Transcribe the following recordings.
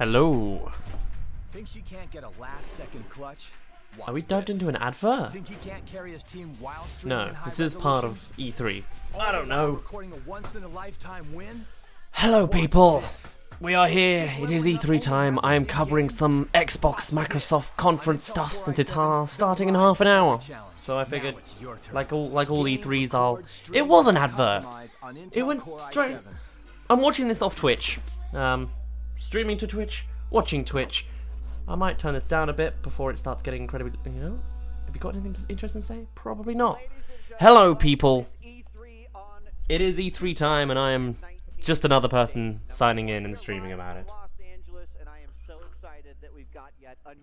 Hello. Think she can't get a last-second clutch? Are we dived into an advert? Think he can't carry his team while streaming No, in high this is part resolution? of E3. I don't While know. recording a once-in-a-lifetime win? Hello, people. We are here. It is E3 time. I am covering some Xbox Microsoft conference stuff since it's starting in half an hour. So I figured, like all E3s, It was an advert. It went straight. I'm watching this off Twitch. Streaming to Twitch, watching Twitch. I might turn this down a bit before it starts getting incredibly. Have you got anything interesting to say? Probably not. Hello, people. It is E3 time, and I am just another person signing in and streaming about it.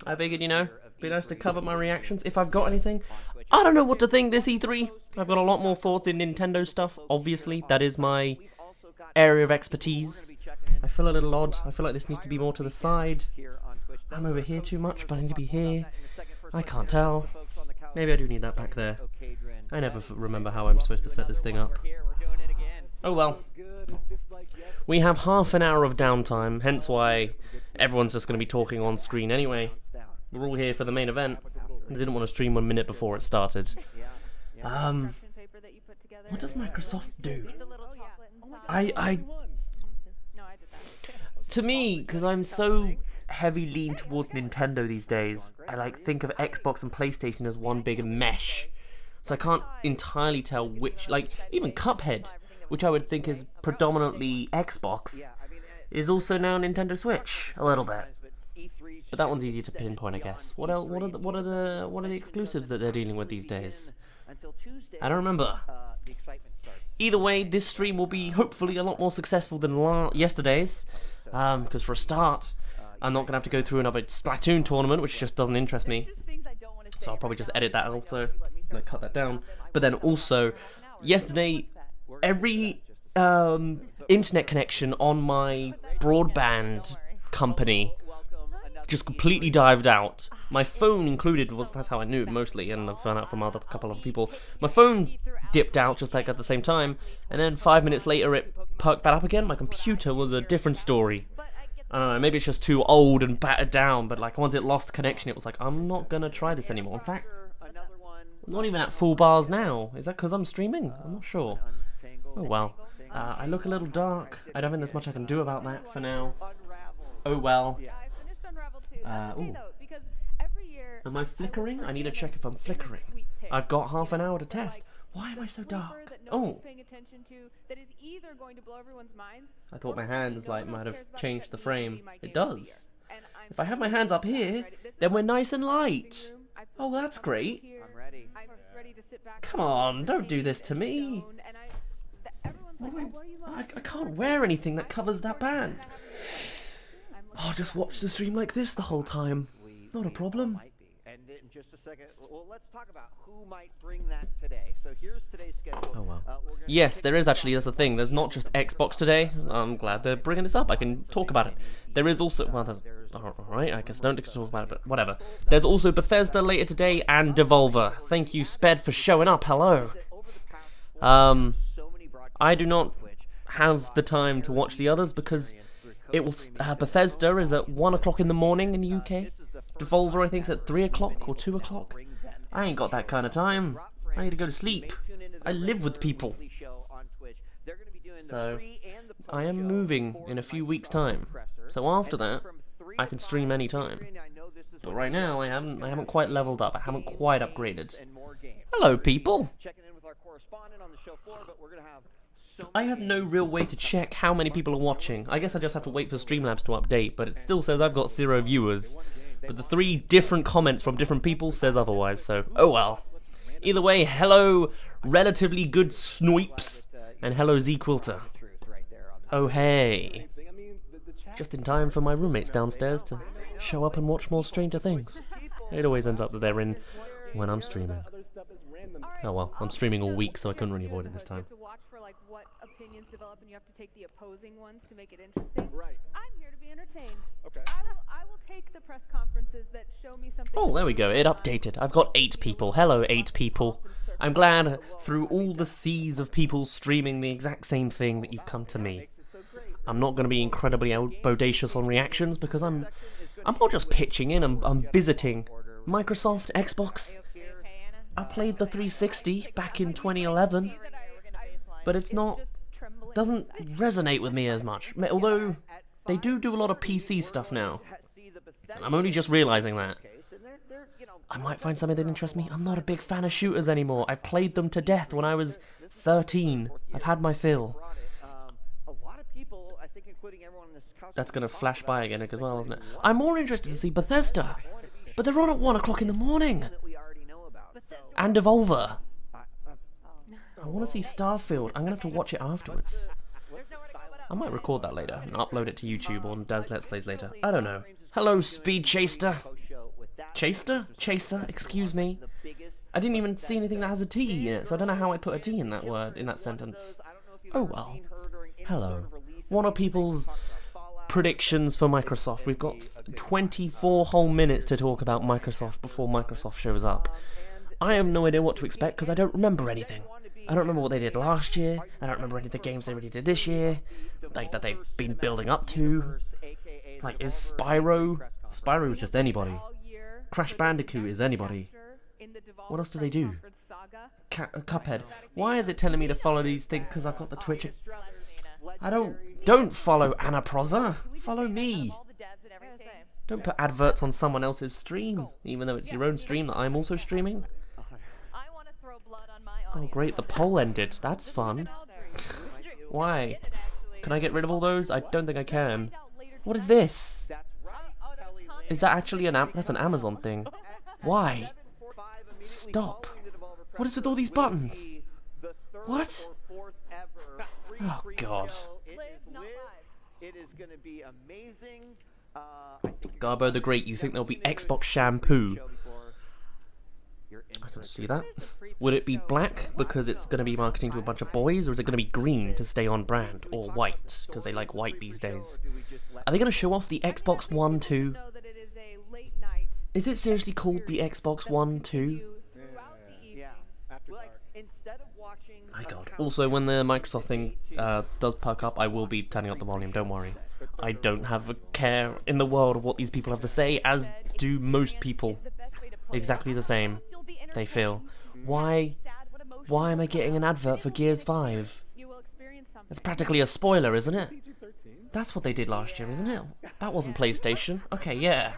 I figured, be nice to cover my reactions if I've got anything. I don't know what to think this E3. I've got a lot more thoughts in Nintendo stuff, obviously. That is my area of expertise. I feel a little odd. I feel like this needs to be more to the side. I'm over here too much, but I need to be here. I can't tell. Maybe I do need that back there. I never remember how I'm supposed to set this thing up. Oh well. We have half an hour of downtime, hence why everyone's just going to be talking on screen anyway. We're all here for the main event. I didn't want to stream 1 minute before it started. What does Microsoft do? To me, because I'm so heavy lean towards Nintendo these days, I think of Xbox and PlayStation as one big mesh. So I can't entirely tell which, even Cuphead, which I would think is predominantly Xbox, is also now Nintendo Switch a little bit. But that one's easy to pinpoint, I guess. What else? What are the exclusives that they're dealing with these days? I don't remember. Either way, this stream will be hopefully a lot more successful than yesterday's, because for a start, I'm not gonna have to go through another Splatoon tournament, which just doesn't interest me. So I'll probably just edit that also, cut that down. But then also, yesterday, every internet connection on my broadband company just completely dived out. My phone included, that's how I knew it mostly, and I found out from a couple of people. My phone dipped out just at the same time, and then 5 minutes later it perked back up again. My computer was a different story. I don't know, maybe it's just too old and battered down, but once it lost connection, it was I'm not gonna try this anymore. In fact, I'm not even at full bars now. Is that because I'm streaming? I'm not sure. Oh well. I look a little dark. I don't think there's much I can do about that for now. Oh well. Ooh. Am I flickering? I need to check if I'm flickering. I've got half an hour to test. Why am I so dark? Oh. I thought my hands might have changed the frame. It does. If I have my hands up here, then we're nice and light. Oh, that's great. Come on, don't do this to me. I can't wear anything that covers that band. I'll just watch the stream like this the whole time. Not a problem. And in just a second, well, let's talk about who might bring that today. So here's today's schedule. Oh well. Yes, there is actually. That's the thing. There's not just Xbox today. I'm glad they're bringing this up. I can talk about it. There is also, well, there's alright. I guess I don't get to talk about it, but whatever. There's also Bethesda later today and Devolver. Thank you, Sped, for showing up. Hello. I do not have the time to watch the others because it will. Bethesda is at 1 o'clock in the morning in the UK. Devolver, I think, is at 3 o'clock or 2 o'clock. I ain't got that kind of time. I need to go to sleep. I live with people. So, I am moving in a few weeks' time. So after that, I can stream anytime. But right now, I haven't quite leveled up. I haven't quite upgraded. Hello, people. I have no real way to check how many people are watching. I guess I just have to wait for Streamlabs to update, but it still says I've got 0 viewers. But the 3 different comments from different people says otherwise, so oh well. Either way, hello, relatively good Snoips, and hello Z Quilter. Oh hey. Just in time for my roommates downstairs to show up and watch more Stranger Things. It always ends up that they're in when I'm streaming. Oh well, I'm streaming all week, so I couldn't really avoid it this time. What opinions develop, and you have to take the opposing ones to make it interesting. Right. I'm here to be entertained. Okay. I will take the press conferences that show me something. Oh, there we go. It updated. I've got 8 people. Hello, 8 people. I'm glad through all the seas of people streaming the exact same thing that you've come to me. I'm not going to be incredibly bodacious on reactions because I'm not just pitching in. I'm visiting Microsoft, Xbox. I played the 360 back in 2011, but it's not doesn't resonate with me as much. Although they do a lot of PC stuff now, and I'm only just realizing that. I might find something that interests me. I'm not a big fan of shooters anymore. I played them to death when I was 13. I've had my fill. That's gonna flash by again as well, isn't it? I'm more interested to see Bethesda, but they're on at 1 o'clock in the morning. And Devolver. I want to see Starfield. I'm gonna have to watch it afterwards. I might record that later and upload it to YouTube or Daz Let's Plays later. I don't know. Hello, Speed Chaser. Chaser, excuse me. I didn't even see anything that has a T in it, so I don't know how I put a T in that word, in that sentence. Oh well. Hello. What are people's predictions for Microsoft? We've got 24 whole minutes to talk about Microsoft before Microsoft shows up. I have no idea what to expect because I don't remember anything. I don't remember what they did last year. I don't remember any of the games they already did this year, like that they've been building up to. Like, is Spyro? Spyro is just anybody. Crash Bandicoot is anybody. What else do they do? Cuphead. Why is it telling me to follow these things? Because I've got the Twitch. I don't follow Anna Proza. Follow me. Don't put adverts on someone else's stream, even though it's your own stream that I'm also streaming. Oh great, the poll ended. That's fun. Why? Can I get rid of all those? I don't think I can. What is this? Is that actually that's an Amazon thing? Why? Stop. What is with all these buttons? What? Oh god. It is going to be amazing. Garbo the Great, you think there'll be Xbox shampoo? I can see that. Would it be black because it's going to be marketing to a bunch of boys, or is it going to be green to stay on brand, or white because they like white these days? Are they going to show off the Xbox One 2? Is it seriously called the Xbox One 2? My god. Also, when the Microsoft thing does perk up, I will be turning up the volume, don't worry. I don't have a care in the world of what these people have to say, as do most people. Exactly the same. They feel. Why am I getting an advert for Gears 5? It's practically a spoiler, isn't it? That's what they did last year, isn't it? That wasn't PlayStation. Okay, yeah.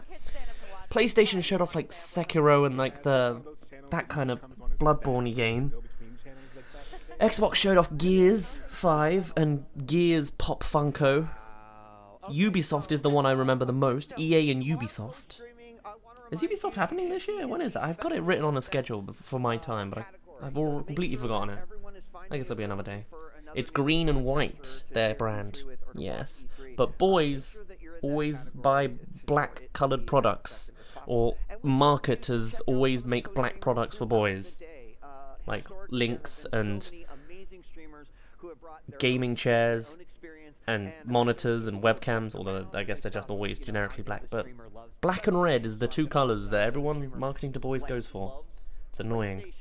PlayStation showed off like Sekiro and like that kind of Bloodborne game. Xbox showed off Gears 5 and Gears Pop Funko. Ubisoft is the one I remember the most. EA and Ubisoft. Is Ubisoft happening this year? When is that? I've got it written on a schedule for my time, but I've all completely forgotten it. I guess it'll be another day. It's green and white, their brand. Yes. But boys always buy black coloured products. Or marketers always make black products for boys. Like Lynx and gaming chairs and monitors and webcams, although I guess they're just always generically black. But black and red is the two colours that everyone marketing to boys goes for. It's annoying.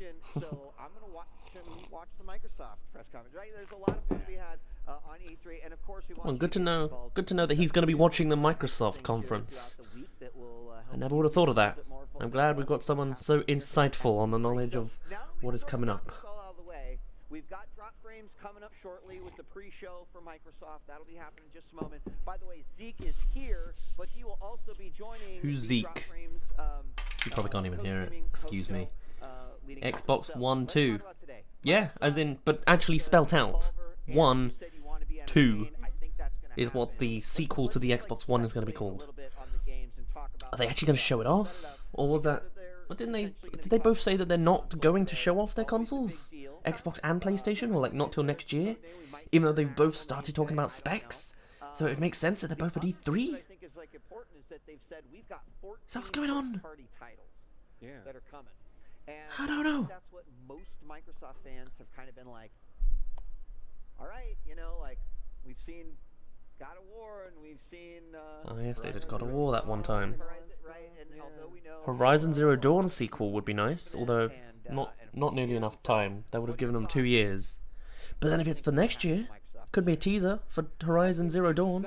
Well, good to know. Good to know that he's going to be watching the Microsoft conference. I never would have thought of that. I'm glad we've got someone so insightful on the knowledge of what is coming up. We've got drop frames coming up shortly with the pre-show for Microsoft. That'll be happening in just a moment. By the way, Zeke is here, but he will also be joining. Who's Zeke? You probably can't even hear it. Excuse me. Xbox One 2. Yeah, as in, but actually spelt out. 1, 2 is what the sequel to the Xbox One is going to be called. Are they actually going to show it off? Or was that... Did they both say that they're not going to show off their consoles? Xbox and PlayStation? Or like not till next year? Even though they've both started talking about specs? So it makes sense that they're both at E3? So what's going on? I don't know. That's what most Microsoft fans have kind of been like, alright, you know, like, we've seen God of War and we've seen... oh yes, they did God of War that one time. Horizon Zero Dawn sequel would be nice, although not nearly enough time. That would have given them 2 years. But then if it's for next year, Could be a teaser for Horizon Zero Dawn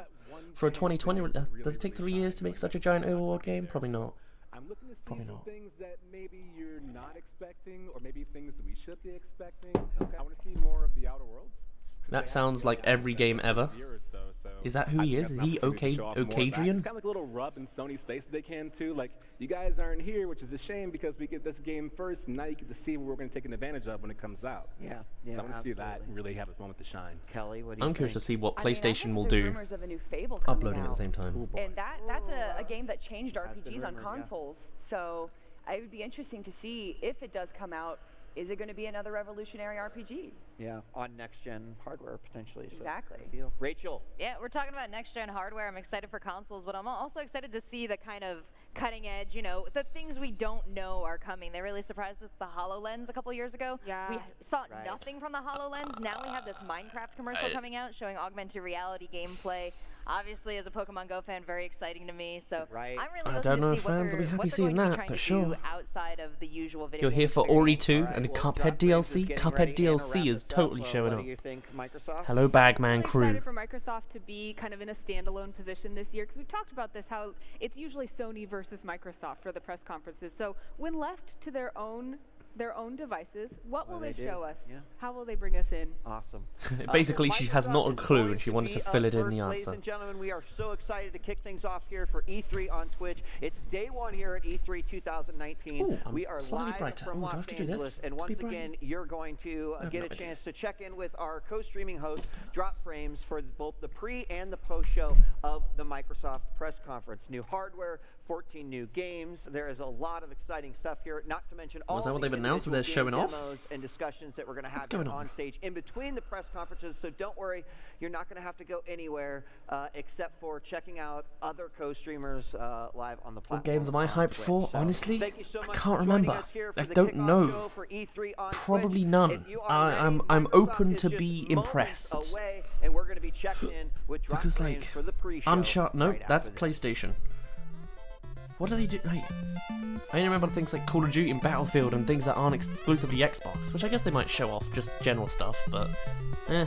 for a 2020. Does it take 3 years to make such a giant overworld game? Probably not. I'm looking to see Probably some not. things that maybe you're not expecting, or maybe things that we should be expecting. I want to see more of the Outer Worlds. That sounds like every game ever. Is that who he is? Is he Okadrian? It's kind of like a little rub in Sony's face they can too. Like, you guys aren't here, which is a shame because we get this game first, and now you get to see what we're going to take advantage of when it comes out. Yeah, So I want to see that and really have a moment to shine. Kelly, what do you I'm curious to think? see what I mean, I PlayStation think will there's do. rumors of a new Fable coming Uploading at the out. same time. And that's a game that changed Has been RPGs on rumored, yeah. consoles. So it would be interesting to see if it does come out. Is it going to be another revolutionary RPG? Yeah, on next-gen hardware, potentially. So Exactly. good deal. Rachel, Yeah, we're talking about next-gen hardware. I'm excited for consoles, but I'm also excited to see the kind of cutting edge, the things we don't know are coming. They really surprised us with the HoloLens a couple years ago. Yeah. We saw Right. nothing from the HoloLens. Now we have this Minecraft commercial coming out showing augmented reality gameplay. Obviously, as a Pokemon Go fan, very exciting to me. So Right. I'm really I looking don't know to if see what fans will be they're, happy what they're seeing going to be that, trying but to sure. do outside of the usual video You're game here for Ori experience. 2 All right, and the well, Cuphead Drop Frames DLC. is getting Cuphead ready to DLC wrap is this up. totally showing What up. do you think, Microsoft? Hello, Bagman I'm crew. excited for Microsoft to be kind of in a standalone position this year because we've talked about this, how it's usually Sony versus Microsoft for the press conferences. So when left to their own devices, what will they do? show us? Yeah. How will they bring us in? Awesome. Basically, So she has Microsoft not a is clue going and she wanted to be fill up it in the first, Ladies answer. and gentlemen, we are so excited to kick things off here for E3 on Twitch. It's day one here at E3 2019. Ooh, I'm we are slightly live brighter. from Ooh, do I Los have to do this Angeles, and to once be bright? again, you're going to I have get no a idea. chance to check in with our co-streaming host, Drop Frames, for both the pre and the post show of the Microsoft press conference. New hardware, 14 new games. There is a lot of exciting stuff here, not to mention all is that what the they've announced that individual they're game showing off? demos and discussions that we're going to have What's going here on? on stage in between the press conferences. So don't worry, you're not going to have to go anywhere except for checking out other co-streamers live on the platform. What games am I on hyped Twitch. for? So Honestly, thank you so I much can't for joining remember. us here for I the don't kickoff know. show for E3 on Probably Twitch. none. If you are ready, I'm Microsoft open is to just be moments impressed. away, and we're going to be checking in with Drop Because Frames like for the pre-show. Uncharted, nope, right that's after this. PlayStation. What do they do? Like, I only remember things like Call of Duty and Battlefield and things that aren't exclusively Xbox, which I guess they might show off just general stuff, but eh.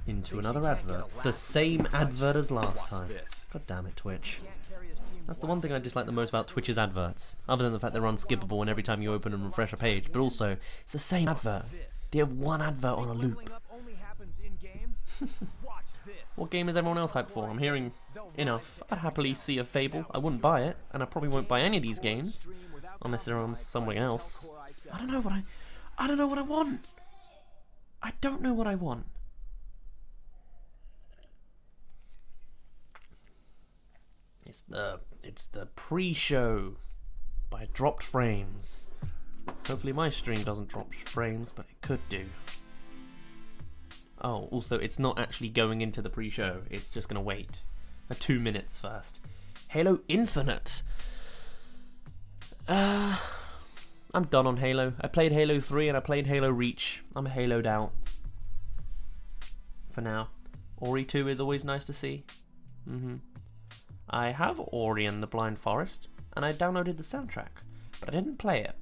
Into another advert. The same advert as last time. God damn it, Twitch. That's the one thing I dislike the most about Twitch's adverts, other than the fact they're unskippable and every time you open and refresh a page, but also, it's the same advert. They have one advert on a loop. Leveling up only happens in-game? Watch this. What game is everyone else hyped for? I'm hearing enough. I'd happily see a Fable. I wouldn't buy it, and I probably won't buy any of these games, unless they're on something else. I don't know what I don't know what I want. I don't know what I want. It's the pre-show by Dropped Frames. Hopefully my stream doesn't drop frames, but it could do. Oh, also it's not actually going into the pre-show. It's just gonna wait 2 minutes first. Halo Infinite. I'm done on Halo. I played Halo 3 and I played Halo Reach. I'm Halo'd out. For now. Ori 2 is always nice to see. I have Ori and the Blind Forest, and I downloaded the soundtrack, but I didn't play it.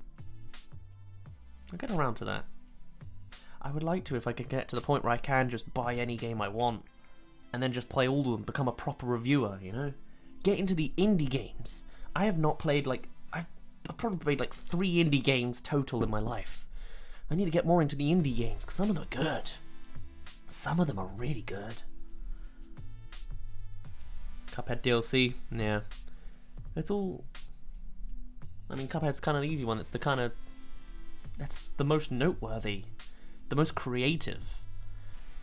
I'll get around to that. I would like to if I could get to the point where I can just buy any game I want, and then just play all of them, become a proper reviewer, you know? Get into the indie games. I have not played, like, I've probably played like 3 indie games total in my life. I need to get more into the indie games, because some of them are good. Some of them are really good. Cuphead DLC, yeah. It's all... I mean, Cuphead's kind of the easy one. It's the kind of... That's the most noteworthy. The most creative.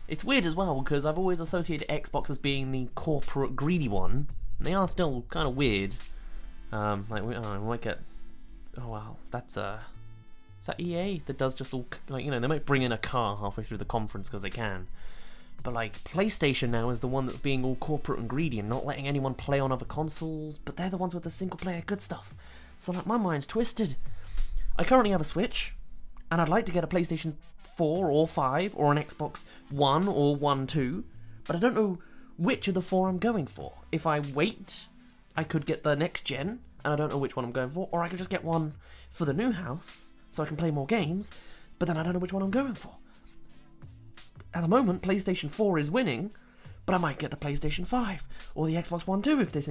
It's weird as well, because I've always associated Xbox as being the corporate greedy one. And they are still kind of weird. Like, we might get... Oh, wow. That's, Is that EA? That does just all... Like, you know, they might bring in a car halfway through the conference because they can. But like, PlayStation now is the one that's being all corporate and greedy and not letting anyone play on other consoles, but they're the ones with the single player good stuff. So like, my mind's twisted. I currently have a Switch, and I'd like to get a PlayStation 4 or 5 or an Xbox One or One 2, but I don't know which of the 4 I'm going for. If I wait, I could get the next gen, and I don't know which one I'm going for, or I could just get one for the new house, so I can play more games, but then I don't know which one I'm going for. at the moment, PlayStation 4 is winning, but I might get the PlayStation 5 or the Xbox One too if this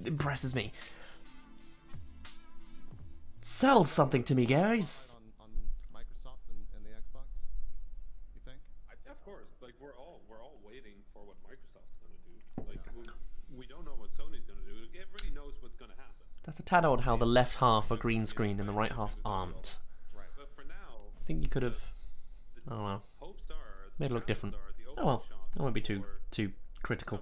impresses me. Sell something to me, guys. On Microsoft and the Xbox, you think? Yeah, of course. Like we're all waiting for what Microsoft's gonna do. Like we don't know what Sony's gonna do. Everybody knows what's gonna happen. That's a tad odd how the left half are green screen and the right half aren't. Right. But for now, I think you could have, I don't know, hopes are made it look different. the Oh well, I won't be too critical.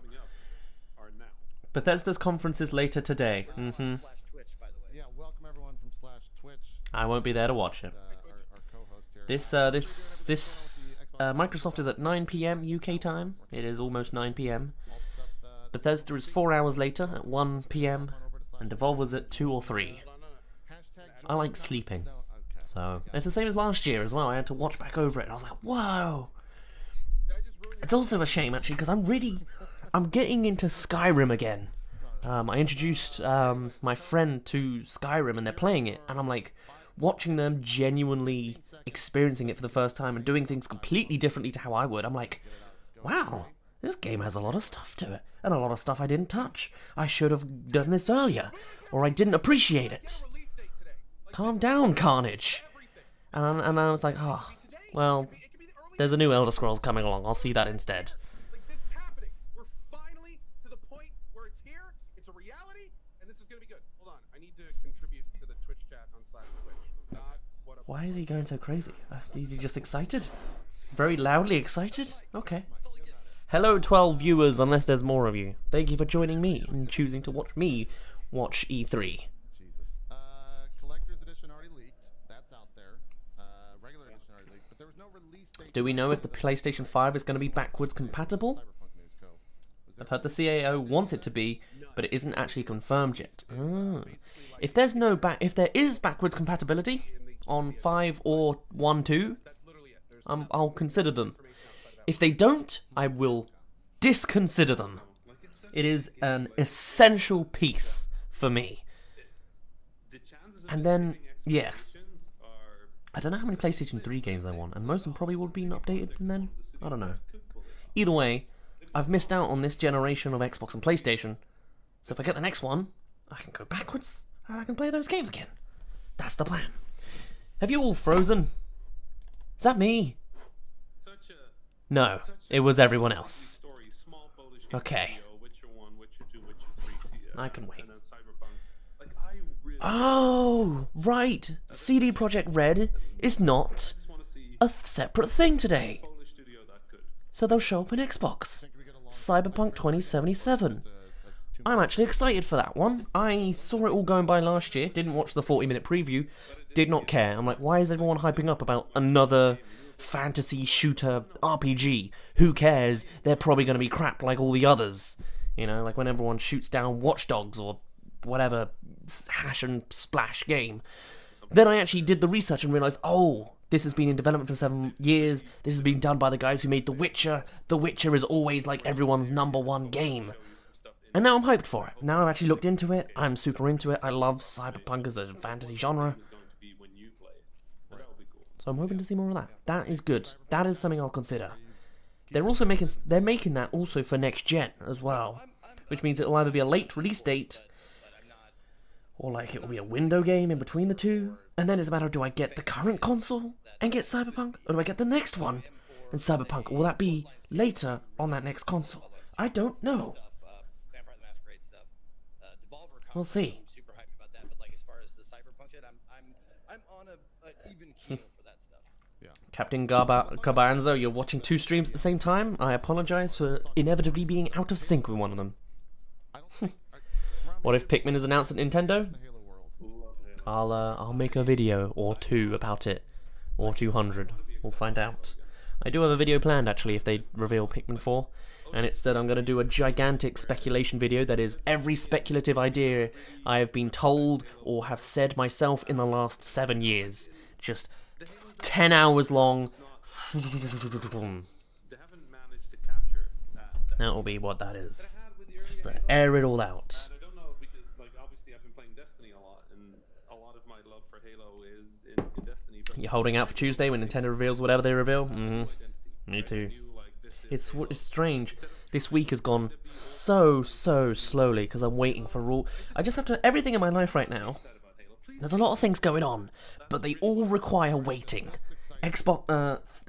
are now. Bethesda's conference is later today. /Twitch, by the way. Yeah, welcome everyone from /Twitch. I won't be there to watch it. Our co-host here. This Microsoft is at 9 p.m. UK time. It is almost 9 p.m. All the stuff, Bethesda is 4 hours later at 1 p.m. and Devolver's at 2 or 3. hashtag I like sleeping, no, okay. so it's the same as last year as well. I had to watch back over it, and I was like, whoa. It's also a shame actually because I'm getting into Skyrim again. I introduced my friend to Skyrim and they're playing it, and I'm like watching them genuinely experiencing it for the first time and doing things completely differently to how I would. I'm like, wow, this game has a lot of stuff to it and a lot of stuff I didn't touch. I should have done this earlier, or I didn't appreciate it. Calm down, Carnage. And I was like, oh, well, there's a new Elder Scrolls coming along. I'll see that instead. Like, this is happening. We're finally to the point where it's here. It's a reality, and this is gonna be good. Hold on, I need to contribute to the Twitch chat on /Twitch. Not what. Why is he going so crazy? Is he just excited? Very loudly excited? Okay. Hello, 12 viewers, unless there's more of you. Thank you for joining me and choosing to watch me watch E3. Jesus. Collector's edition already leaked. That's out there. Regular edition already leaked, but there was no release date. Do we know if the PlayStation 5 is going to be backwards compatible? Cyberpunk News Co. Was I've heard the CAO wants it to be, but it isn't actually confirmed yet. If there's no if there is backwards compatibility on 5 or 1.2, I'll consider them. If they don't, I will disconsider them. It is an essential piece for me. And then, yes, I don't know how many PlayStation 3 games I want, and most of them probably would have been updated and then, I don't know. Either way, I've missed out on this generation of Xbox and PlayStation, so if I get the next one, I can go backwards, and I can play those games again. That's the plan. Have you all frozen? Is that me? No, it was everyone else. Okay. I can wait. Oh, right. CD Projekt Red is not a separate thing today. So they'll show up in Xbox. Cyberpunk 2077. I'm actually excited for that one. I saw it all going by last year, didn't watch the 40-minute preview, did not care. I'm like, why is everyone hyping up about another fantasy shooter RPG? Who cares? They're probably going to be crap like all the others. You know, like when everyone shoots down Watch Dogs or whatever hash and splash game. Then I actually did the research and realised, oh, this has been in development for 7 years. This has been done by the guys who made The Witcher. The Witcher is always like everyone's #1 game. And now I'm hyped for it. Now I've actually looked into it. I'm super into it. I love cyberpunk as a fantasy genre. So I'm hoping to see more of that. That is good. That is something I'll consider. They're making that also for next gen as well, which means it'll either be a late release date, or like it will be a window game in between the two. And then it's a matter of, do I get the current console and get Cyberpunk, or do I get the next one and Cyberpunk? Or will that be later on that next console? I don't know. We'll see. I'm super hyped about that, but like as far as the Cyberpunk shit, I'm on a even keel for that stuff. Captain Garbanzo, you're watching 2 streams at the same time. I apologize for inevitably being out of sync with one of them. What if Pikmin is announced at Nintendo? I'll make a video or 2 about it, or 200. We'll find out. I do have a video planned actually if they reveal Pikmin 4. And it's that I'm going to do a gigantic speculation video that is every speculative idea I have been told or have said myself in the last 7 years. Just 10 hours long. That will be what that is. Just to air it all out. I don't know because, like, obviously I've been playing Destiny a lot, and a lot of my love for Halo is in Destiny. But You're holding out for Tuesday when Nintendo reveals whatever they reveal? Me too. knew, like, this is It's strange. This week has gone so slowly because I'm waiting for all. I just have to. Everything in my life right now. There's a lot of things going on, but they all require waiting. Xbox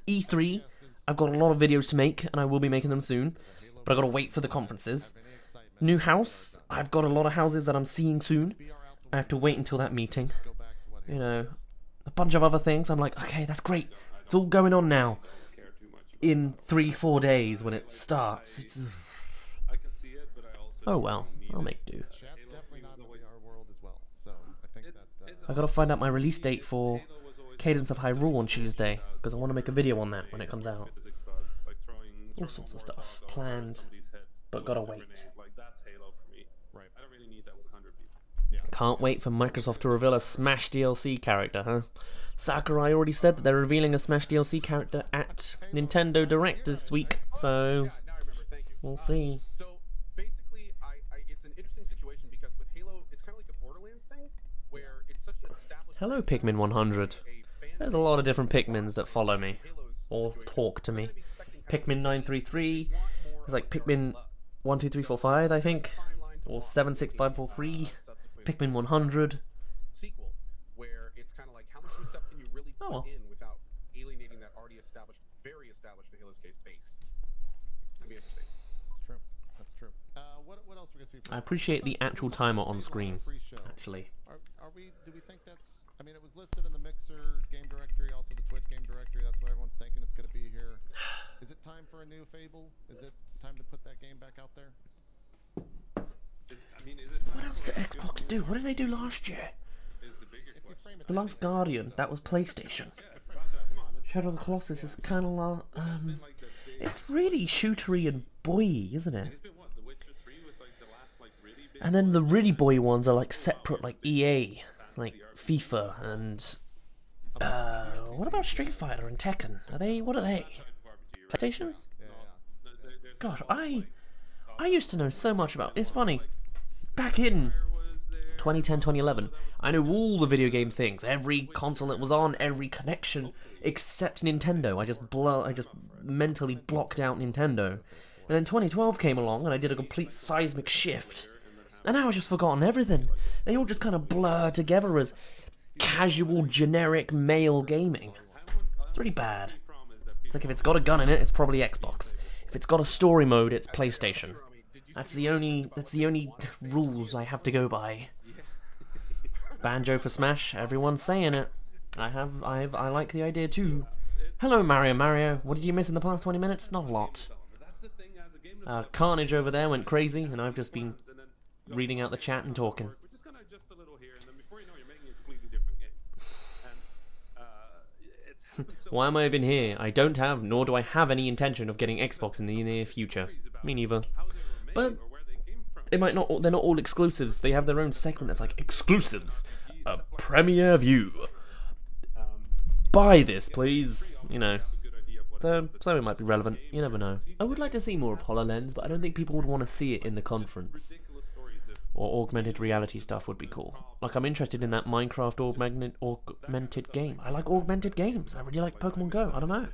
E3. I've got a lot of videos to make, and I will be making them soon. But I've got to wait for the conferences. New house. I've got a lot of houses that I'm seeing soon. I have to wait until that meeting. You know, a bunch of other things. I'm like, okay, that's great. It's all going on now. In 3-4 days when it starts. It's. I can see it, but I also Oh well, I'll make do. Chat's definitely not in the VR world as well. So I think that I gotta find out my release date for Cadence of Hyrule on Tuesday because I want to make a video on that when it comes out. physics bugs, like throwing All sorts of stuff Molotov over planned, somebody's head but with gotta a wait. grenade. Like, that's Halo for me. Right. I don't really need that with 100 people. yeah. Can't wait for Microsoft to reveal a Smash DLC character, huh? Sakurai already said that they're revealing a Smash DLC character at Nintendo Direct this week, so Yeah, now I remember. Thank you. we'll see. So basically, it's an interesting situation because with Halo, it's kind of like the Borderlands thing, where it's such an established. Hello, Pikmin 100. There's a lot of different Pikmins that follow me, or talk to me. Pikmin 933, there's like Pikmin 12345, I think, or 76543, Pikmin 100. Sequel, where it's kind of like how much new stuff can you really put Oh, well. in without alienating that already established, very established in Halo's case, base. That'd be interesting. That's true. That's true. What else we gonna see? I appreciate the actual timer on screen, Pre-show. actually. Are we? Do we think that's? I mean, it was listed in the Mixer game directory, also the Twitch game directory. That's what everyone's thinking it's going to be here. Is it time for a new Fable? Is it time to put that game back out there? What else did Xbox do? What did they do last year? If you frame it, The Last Guardian, that was PlayStation. Shadow of the Colossus is kind of it's really shootery and boy, isn't it? And then the really boy ones are like separate, like EA, like FIFA and what about Street Fighter and Tekken? Are they? What are they? PlayStation? Gosh, I used to know so much about. It's funny. Back in 2010, 2011, I knew all the video game things, every console it was on, every connection, except Nintendo. I just mentally blocked out Nintendo. And then 2012 came along, and I did a complete seismic shift. And now I've just forgotten everything. They all just kind of blur together as casual, generic male gaming. It's really bad. It's like if it's got a gun in it, it's probably Xbox. If it's got a story mode, it's PlayStation. That's the only rules I have to go by. Banjo for Smash, everyone's saying it. I like the idea too. Hello Mario. What did you miss in the past 20 minutes? Not a lot. Carnage over there went crazy, and I've just been reading out the chat and talking. We're just gonna adjust a little here, and then before you know, you're making a completely different game. And it's happened so Why am I even here? I don't have, nor do I have any intention of getting Xbox in the near future. Me neither. But they might not. They're not all exclusives. They have their own segment that's like exclusives, a premiere view. Buy this, please. You know. So it might be relevant. You never know. I would like to see more of HoloLens, but I don't think people would want to see it in the conference. Or augmented reality stuff would be cool. Like, I'm interested in that Minecraft augmented game. I like augmented games. I really like Pokemon Go. I don't know.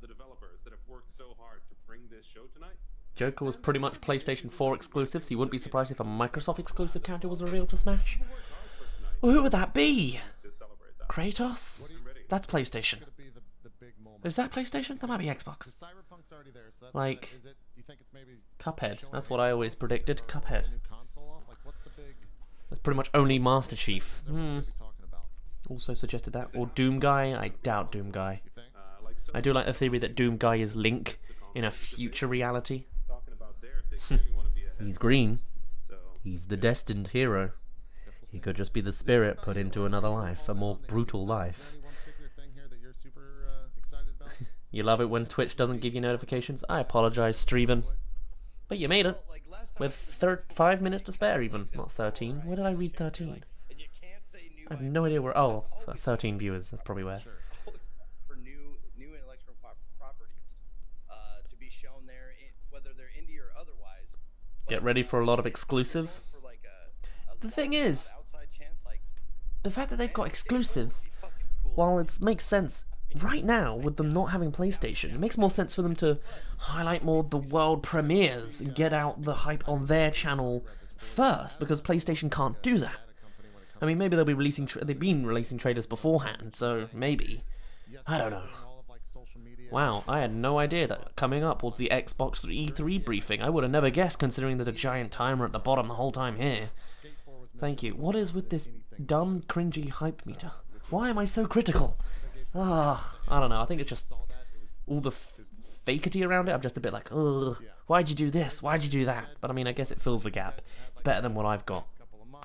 the developers that have worked so hard to bring this show tonight. Joker was pretty much PlayStation 4 exclusive, so you wouldn't be surprised if a Microsoft exclusive character was revealed for Smash. Well, who would that be? Kratos? That's PlayStation. Is that PlayStation? That might be Xbox. Cyberpunk's already there, so that's Like, is it, you think it's maybe Cuphead. showing That's a what I always predicted. Cuphead. new console off? Like, what's the big That's pretty much only Master Chief. that we're gonna be talking about? Also suggested that. Or Doom Guy. I doubt Doom Guy. You think? I do like the theory that Doom Guy is Link in a future reality. Talking about theirs, they clearly want to be ahead. He's green. So He's the destined hero. He could just be the spirit put into another life, a more brutal life. Any one particular thing here that you're super excited about? You love it when Twitch doesn't give you notifications? I apologize, Streven. But you made it. Like last time With 5 minutes to spare even. Not 13. Where did I read 13? and you can't say new I have no idea where... Oh, 13 viewers. That's probably where. for new intellectual properties to be shown there, whether they're indie or otherwise. Get ready for a lot of exclusive. For like The thing is, outside chance, like the fact that they've got exclusives, fucking cool. while it makes sense right now, with them not having PlayStation, it makes more sense for them to highlight more the world premieres and get out the hype on their channel first, because PlayStation can't do that. I mean, maybe they'll be releasing. They've been releasing trailers beforehand, so maybe. I don't know. Wow, I had no idea that coming up was the Xbox E3 briefing. I would have never guessed, considering there's a giant timer at the bottom the whole time here. Thank you. What is with this dumb, cringy hype meter? Why am I so critical? Ah, I don't know. I think it's just all the fakety around it. I'm just a bit like, ugh, why'd you do this? Why'd you do that? But I mean, I guess it fills the gap. It's better than what I've got.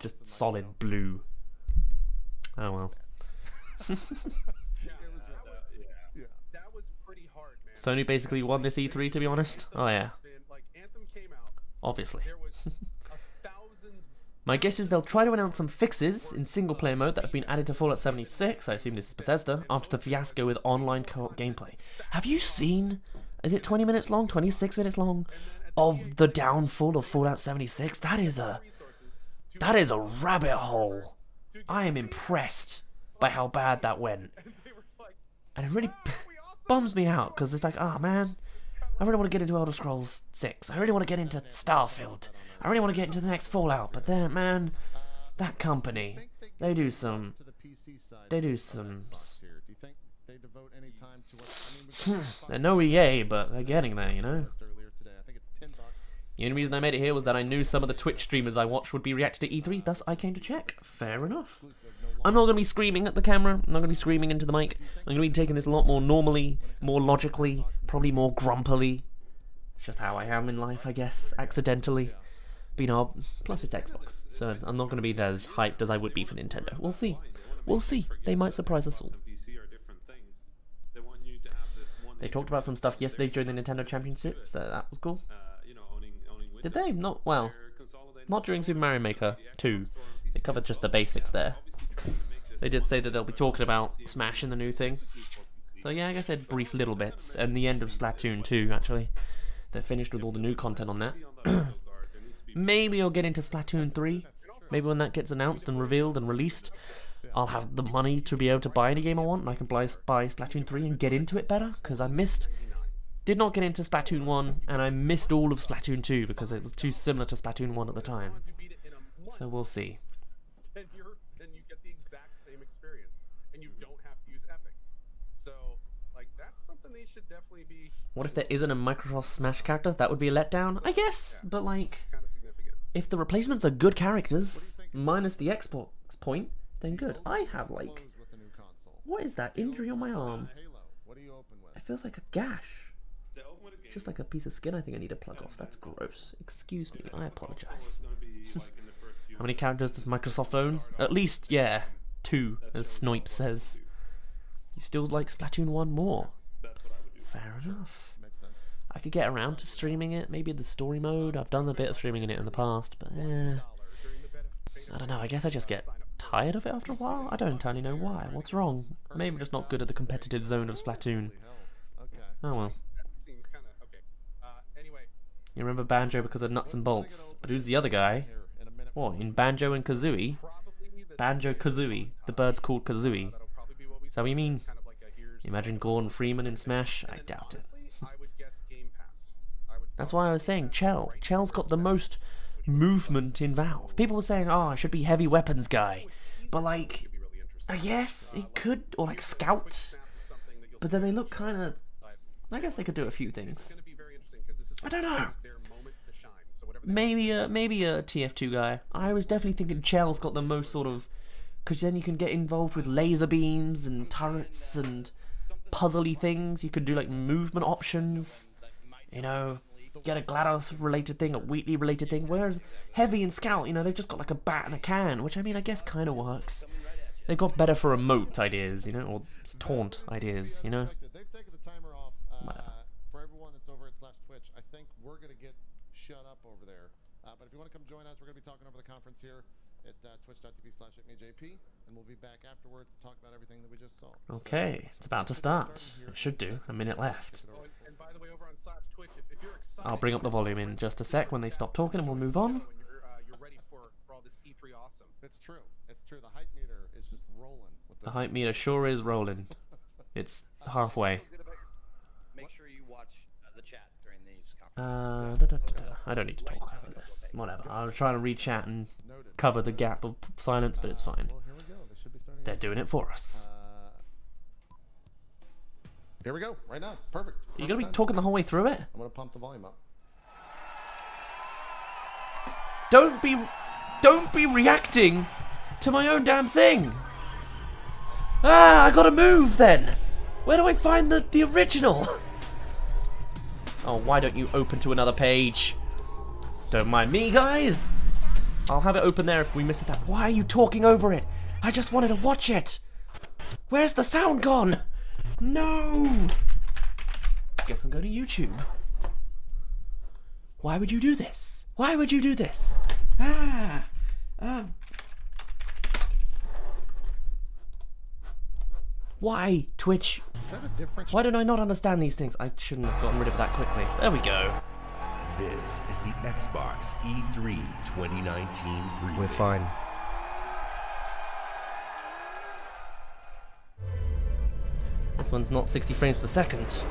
Just solid blue. Oh well. That was pretty hard, man. Sony basically won this E3, to be honest. Oh yeah. Like, Anthem came out. Obviously. There was thousands. My guess is they'll try to announce some fixes in single-player mode that have been added to Fallout 76, I assume this is Bethesda, after the fiasco with online co-op gameplay. Have you seen, is it 20 minutes long, 26 minutes long, of the downfall of Fallout 76? That is a rabbit hole. I am impressed by how bad that went. And it really bums me out, because it's like, oh man, I really want to get into Elder Scrolls 6. I really want to get into Starfield. I really want to get into the next Fallout. But then, man, that company, they do some... They're no EA, but they're getting there, you know? The only reason I made it here was that I knew some of the Twitch streamers I watched would be reacting to E3, thus I came to check. Fair enough. I'm not going to be screaming at the camera, I'm not going to be screaming into the mic. I'm going to be taking this a lot more normally, more logically, probably more grumpily. It's just how I am in life, I guess, accidentally. But you know, plus it's Xbox, so I'm not going to be as hyped as I would be for Nintendo. We'll see. We'll see. They might surprise us all. They talked about some stuff yesterday during the Nintendo Championship, so that was cool. Did they? Not, well, not during Super Mario Maker 2. They covered just the basics there. They did say that they'll be talking about Smash in the new thing. So yeah, I guess they'd brief little bits. And the end of Splatoon 2, actually. They're finished with all the new content on that. Maybe I'll get into Splatoon 3. Maybe when that gets announced and revealed and released, I'll have the money to be able to buy any game I want, and I can buy Splatoon 3 and get into it better, because I did not get into Splatoon 1, and I missed all of Splatoon 2 because it was too similar to Splatoon 1 at the time. So we'll see. Then you get the exact same experience, and you don't have to use Epic. So, like, that's something they should definitely be... What if there isn't a Microsoft Smash character? That would be a letdown, I guess, but like, if the replacements are good characters, minus the Xbox point, then good. I have, like, what is that? Injury on my arm. It feels like a gash. It's just like a piece of skin I think I need to plug off. That's gross. Excuse me, I apologize. How many characters does Microsoft own? At least, yeah, 2, as Snoip says. You still like Splatoon 1 more? Fair enough. I could get around to streaming it, maybe the story mode. I've done a bit of streaming in it in the past, but I don't know, I guess I just get tired of it after a while? I don't entirely know why. What's wrong? Maybe I'm just not good at the competitive zone of Splatoon. Oh well. You remember Banjo because of Nuts and Bolts, but who's the other guy? What, in Banjo and Kazooie? Banjo-Kazooie. The bird's called Kazooie. Is that what you mean? Imagine Gordon Freeman in Smash? I doubt it. That's why I was saying Chell. Chell's got the most movement in Valve. People were saying, oh, I should be heavy weapons guy. But like, I guess it could, or like Scout. But then they look kind of... I guess they could do a few things. I don't know. Maybe a TF2 guy. I was definitely thinking Chell's got the most sort of... Because then you can get involved with laser beams and turrets and puzzly things. You could do like movement options. You know, get a GLaDOS related thing, a Wheatley related thing. Whereas Heavy and Scout, you know, they've just got like a bat and a can. Which I mean, I guess kind of works. They've got better for emote ideas, you know, or taunt ideas, you know. Whatever. For everyone that's over at /Twitch, I think we're going to get shut up over there. But if you want to come join us, we're going to be talking over the conference here at twitch.tv/JP, and we'll be back afterwards to talk about everything that we just saw. Okay, it's about to start. It should do. A minute left. And by the way, over on /Twitch, if you're excited, I'll bring up the volume in just a sec when they stop talking, and we'll move on. You're ready for all this E3 awesome. It's true. It's true. The hype meter is just rolling. The hype meter sure is rolling. It's halfway. Make sure you watch the chat during these conferences. I don't need to talk. I guess. Whatever. I'll try to read chat and cover the gap of silence, but it's fine. Well, here we go. They should be starting. They're doing it for us. Here we go. Right now. Perfect. You gonna be talking the whole way through it? I'm gonna pump the volume up. Don't be reacting to my own damn thing. Ah, I gotta move then. Where do I find the original? Oh, why don't you open to another page? Don't mind me, guys. I'll have it open there if we miss it. Why are you talking over it? I just wanted to watch it. Where's the sound gone? No. Guess I'm going to YouTube. Why would you do this? Why would you do this? Why, Twitch? Is that a difference? Why don't I not understand these things? I shouldn't have gotten rid of it that quickly. There we go. This is the Xbox E3 2019 review. We're fine. This one's not 60 frames per second.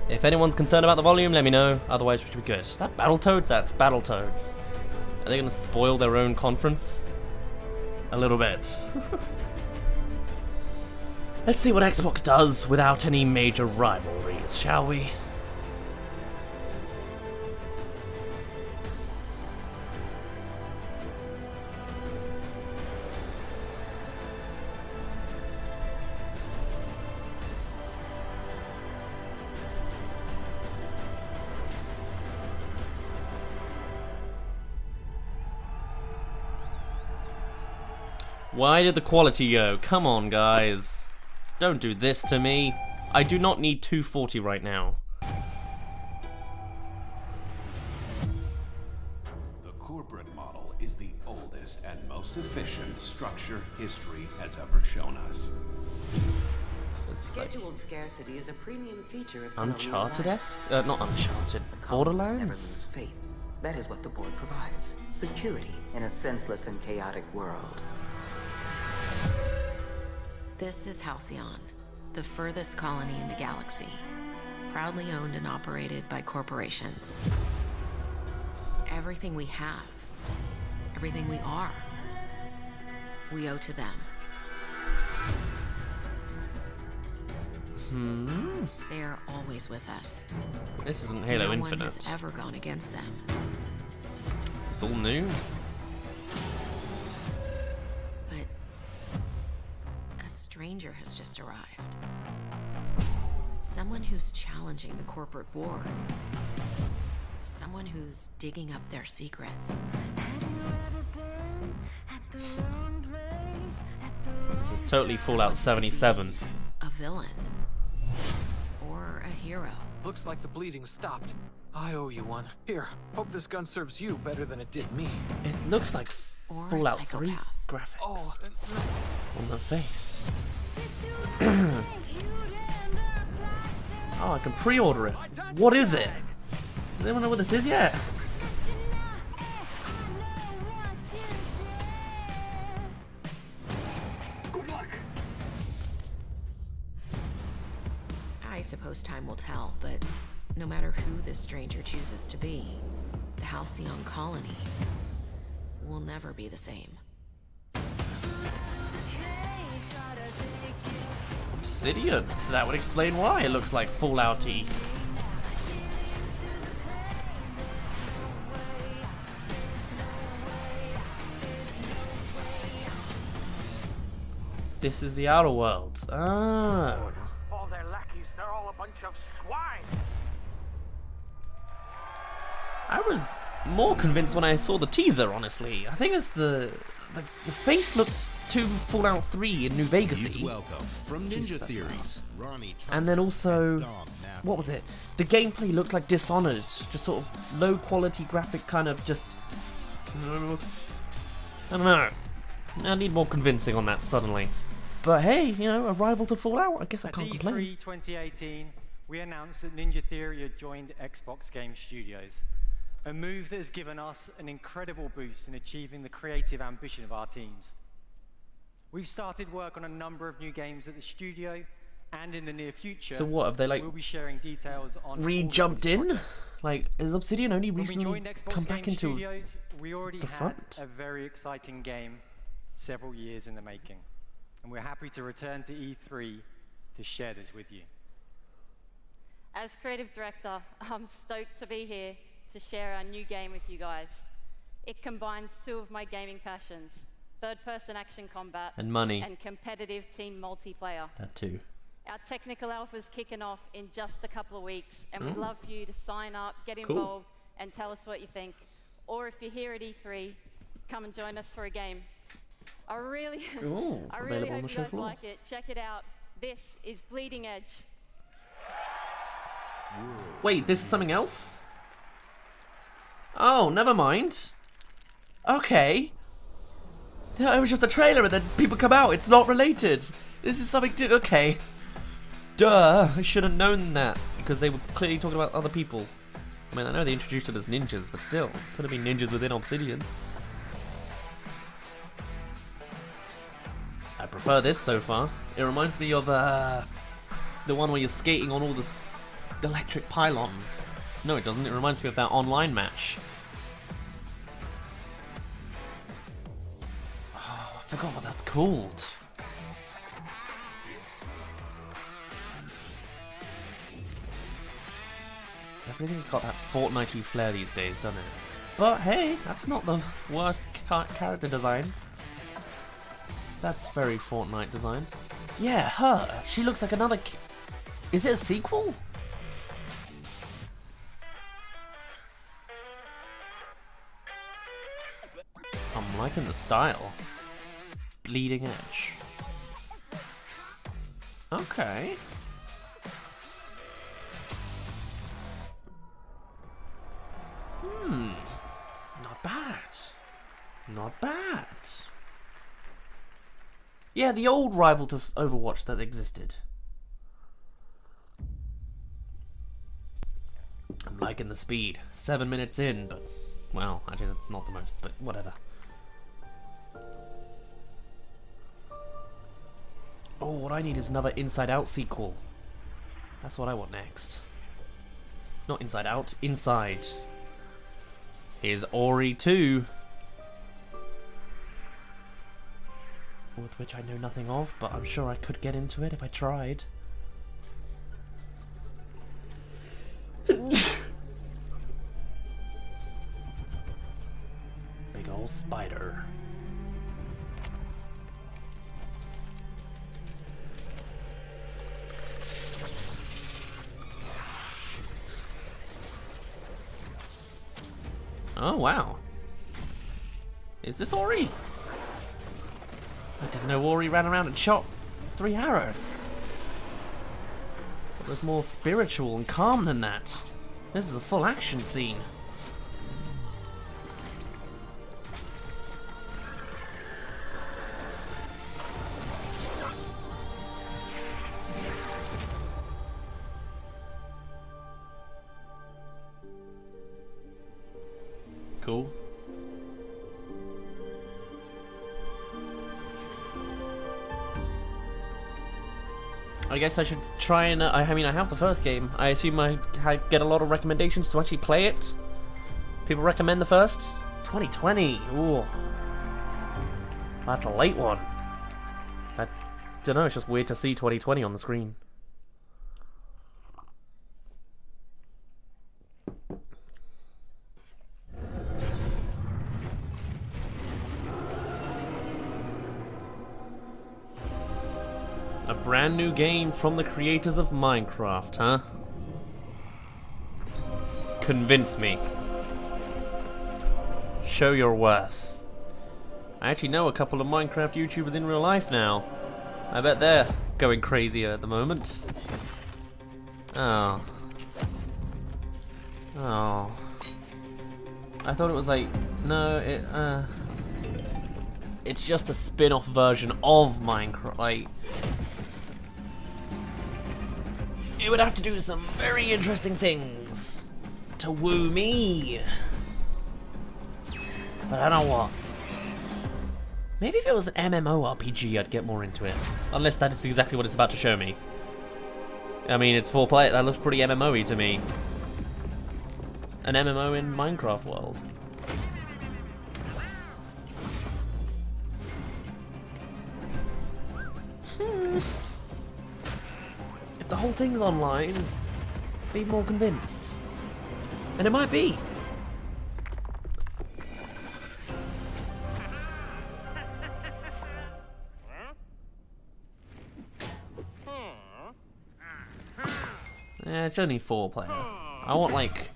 If anyone's concerned about the volume, let me know. Otherwise, we should be good. Is that Battletoads? That's Battletoads. Are they going to spoil their own conference? A little bit. Let's see what Xbox does without any major rivalries, shall we? Why did the quality go? Come on, guys. Don't do this to me. I do not need 240 right now. The corporate model is the oldest and most efficient structure history has ever shown us. Scheduled scarcity is a premium feature of Uncharted-esque? Not Uncharted. Borderlands? Never lose faith. That is what the board provides. Security in a senseless and chaotic world. This is Halcyon, the furthest colony in the galaxy, proudly owned and operated by corporations. Everything we have, everything we are, we owe to them. They are always with us. This isn't Halo Infinite. No one has ever gone against them. It's all new. Stranger has just arrived. Someone who's challenging the corporate board. Someone who's digging up their secrets. This is totally Fallout 77. A villain. Or a hero. Looks like the bleeding stopped. I owe you one. Here, hope this gun serves you better than it did me. It looks like Fallout 3 graphics on the face. Oh, I can pre-order it. What is it? Does anyone know what this is yet? I suppose time will tell, but no matter who this stranger chooses to be, the Halcyon colony will never be the same. Obsidian, so that would explain why it looks like Fallout-y. This is the Outer Worlds. Ah. All their lackeys, they're all a bunch of swine. I was more convinced when I saw the teaser, honestly. I think it's the face looks too Fallout 3 in New Vegas. Please welcome from Ninja Theory, Ronnie Thomas and then also, and Dom Nappy. what was it? The gameplay looked like Dishonored, just sort of low quality graphic, kind of just. I don't know. I need more convincing on that suddenly. But hey, you know, a rival to Fallout. I guess I can't complain. At E3 2018, we announced that Ninja Theory had joined Xbox Game Studios. A move that has given us an incredible boost in achieving the creative ambition of our teams. We've started work on a number of new games at the studio, and in the near future, So what, have they, like, we'll be sharing details on re-jumped in? Like, has Obsidian only When we recently joined Xbox come back Game into Studios, we already the had front? a very exciting game several years in the making, and we're happy to return to E3 to share this with you. As creative director, I'm stoked to be here to share our new game with you guys. It combines two of my gaming passions, third-person action combat And money. and competitive team multiplayer. That too. Our technical alpha's kicking off in just a couple of weeks, and we'd Mm. love for you to sign up, get Cool. involved, and tell us what you think. Or if you're here at E3, come and join us for a game. I really, Ooh, I really available on hope the you show guys floor. like it. Check it out. This is Bleeding Edge. Wait, this is something else? Oh, never mind. Okay. No, it was just a trailer and then people come out. It's not related. This is something to... Okay. Duh. I should have known that. Because they were clearly talking about other people. I mean, I know they introduced them as ninjas, but still. Could have been ninjas within Obsidian. I prefer this so far. It reminds me of the one where you're skating on all the electric pylons. No, it doesn't. It reminds me of that online match. Oh, I forgot what that's called. Everything's got that Fortnite-y flair these days, doesn't it? But hey, that's not the worst character design. That's very Fortnite design. Yeah, her. She looks like another... Is it a sequel? I'm liking the style. Bleeding Edge. Okay. Not bad. Not bad. Yeah, the old rival to Overwatch that existed. I'm liking the speed. 7 minutes in, but... Well, actually that's not the most, but whatever. Oh, what I need is another Inside Out sequel. That's what I want next. Not Inside Out, Inside. Here's Ori 2. With which I know nothing of, but I'm sure I could get into it if I tried. Big ol' spider. Oh, wow. Is this Ori? I didn't know Ori ran around and shot 3 arrows. It was more spiritual and calm than that. This is a full action scene. Cool. I guess I should try and... I mean, I have the first game. I assume I get a lot of recommendations to actually play it. People recommend the first? 2020. Ooh. That's a late one. I don't know, it's just weird to see 2020 on the screen. A brand new game from the creators of Minecraft, huh? Convince me. Show your worth. I actually know a couple of Minecraft YouTubers in real life now. I bet they're going crazier at the moment. Oh. Oh. I thought it was like... No, it's just a spin-off version of Minecraft, like... It would have to do some very interesting things to woo me. But I don't want. Maybe if it was an MMORPG, I'd get more into it. Unless that is exactly what it's about to show me. I mean, it's 4-player. That looks pretty MMO-y to me. An MMO in Minecraft world. If the whole thing's online, I'd be more convinced. And it might be. It's only 4-player. I want, like,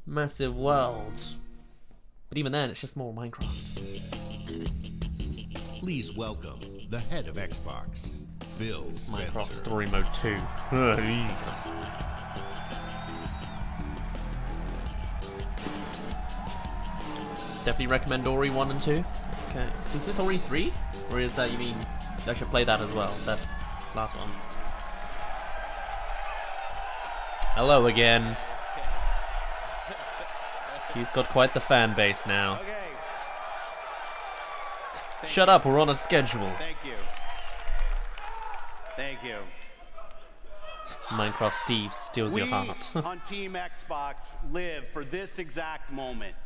massive worlds. But even then, it's just more Minecraft. Please welcome the head of Xbox, Phil Spencer. Minecraft Story Mode 2. Definitely recommend Ori 1 and 2. Okay. Is this Ori 3? Or is that, you mean, I should play that as well? That last one. Hello again. He's got quite the fan base now. Shut up, we're on a schedule. Thank you. Thank you. Minecraft Steve steals your heart. We on Team Xbox live for this exact moment.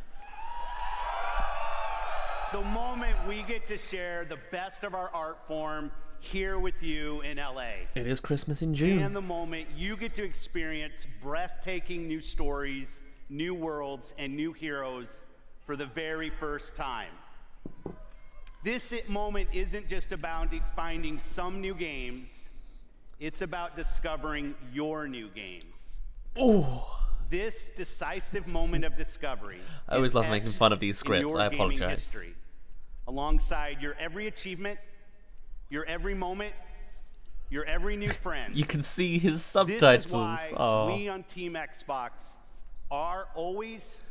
The moment we get to share the best of our art form here with you in LA. It is Christmas in June. And the moment you get to experience breathtaking new stories, new worlds, and new heroes for the very first time. This moment isn't just about finding some new games, it's about discovering your new games. Oh. This decisive moment of discovery. I always love making fun of these scripts. I apologize. History, alongside your every achievement, your every moment, your every new friend. You can see his subtitles. This is why we on Team Xbox are always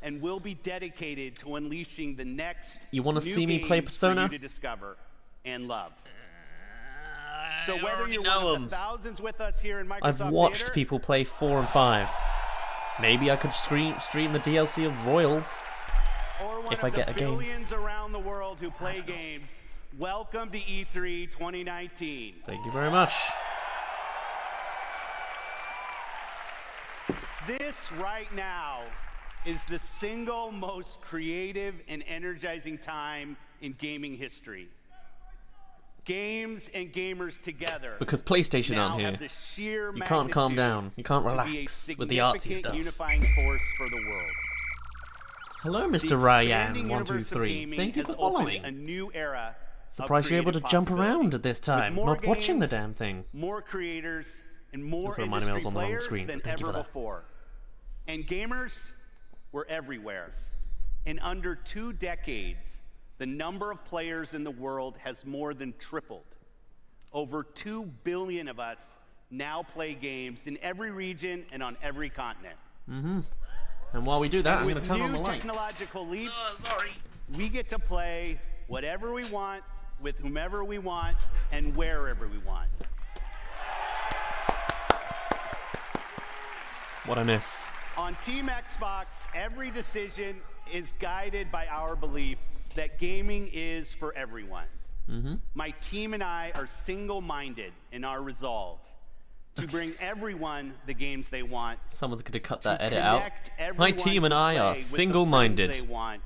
and will be dedicated to unleashing the next. You want to see me play Persona? For you to discover and love. So whether you're one of the thousands with us here in Microsoft I've watched Theater, people play 4 and 5. Maybe I could stream the DLC of Royal if I get a game. Billions around the world who play games. Welcome to E3 2019. Thank you very much. This right now is the single most creative and energizing time in gaming history. Games and gamers together. Because PlayStation aren't here. You can't calm down. You can't relax with the artsy stuff. Unifying force for the world. Hello, Mr. Ryan123. Thank you for following. A new era. Surprised you're able to jump around at this time, not watching the damn thing. More creators and more reminded me I was industry on the wrong players screen, so than thank you ever for that. before. And gamers were everywhere. In under 2 decades, the number of players in the world has more than tripled. Over 2 billion of us now play games in every region and on every continent. Mm-hmm. And while we do that, I'm going to turn on the lights. Technological leaps, we get to play whatever we want, with whomever we want, and wherever we want. What I miss. On Team Xbox, every decision is guided by our belief that gaming is for everyone. Mm-hmm. My team and I are single-minded in our resolve to bring everyone the games they want. Someone's going to cut that edit out. My team and I are single-minded. They want,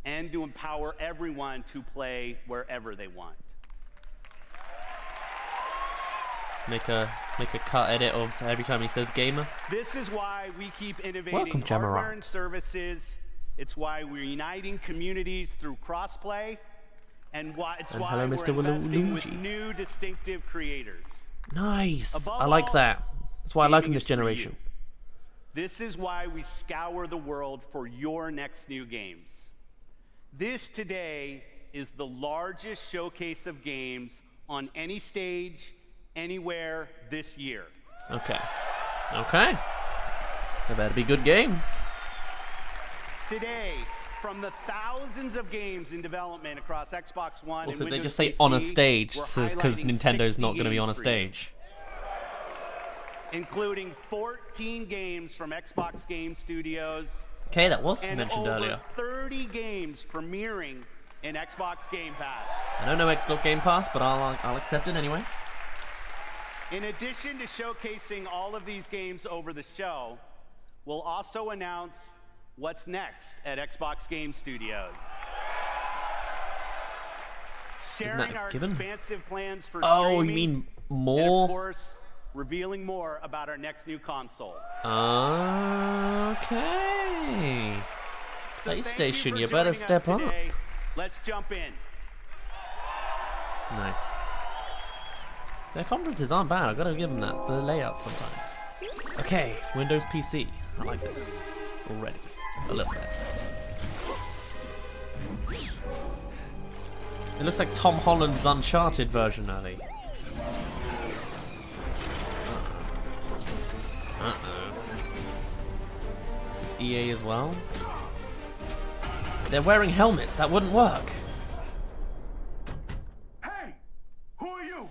and to empower everyone to play wherever they want. Make a cut edit of every time he says gamer. This is why we keep innovating Welcome, hardware and services. It's why we're uniting communities through crossplay, and why hello, we're Mr. investing with Waluigi. new distinctive creators. Nice. Above I like all, that. That's why I like him gaming this is for you. generation. This is why we scour the world for your next new games. This today is the largest showcase of games on any stage, anywhere this year. Okay. Okay. There better be good games. Today, from the thousands of games in development across Xbox One Also, and they Windows just say PC, on a stage we're because highlighting Nintendo's 60 not going to be on a games for you, stage. including 14 games from Xbox Game Studios. Okay, that was and mentioned over earlier. 30 games premiering in Xbox Game Pass. I don't know Xbox Game Pass, but I'll accept it anyway. In addition to showcasing all of these games over the show, we'll also announce what's next at Xbox Game Studios. Sharing our expansive plans for streaming. Oh, you mean more? And of course, revealing more about our next new console. Okay. PlayStation, you better step up. Let's jump in. Nice. Their conferences aren't bad, I've got to give them that. The layout sometimes. Okay, Windows PC. I like this already. I love that. It looks like Tom Holland's Uncharted version, Ali. Uh-oh. Is this EA as well? They're wearing helmets, that wouldn't work. Hey! Who are you?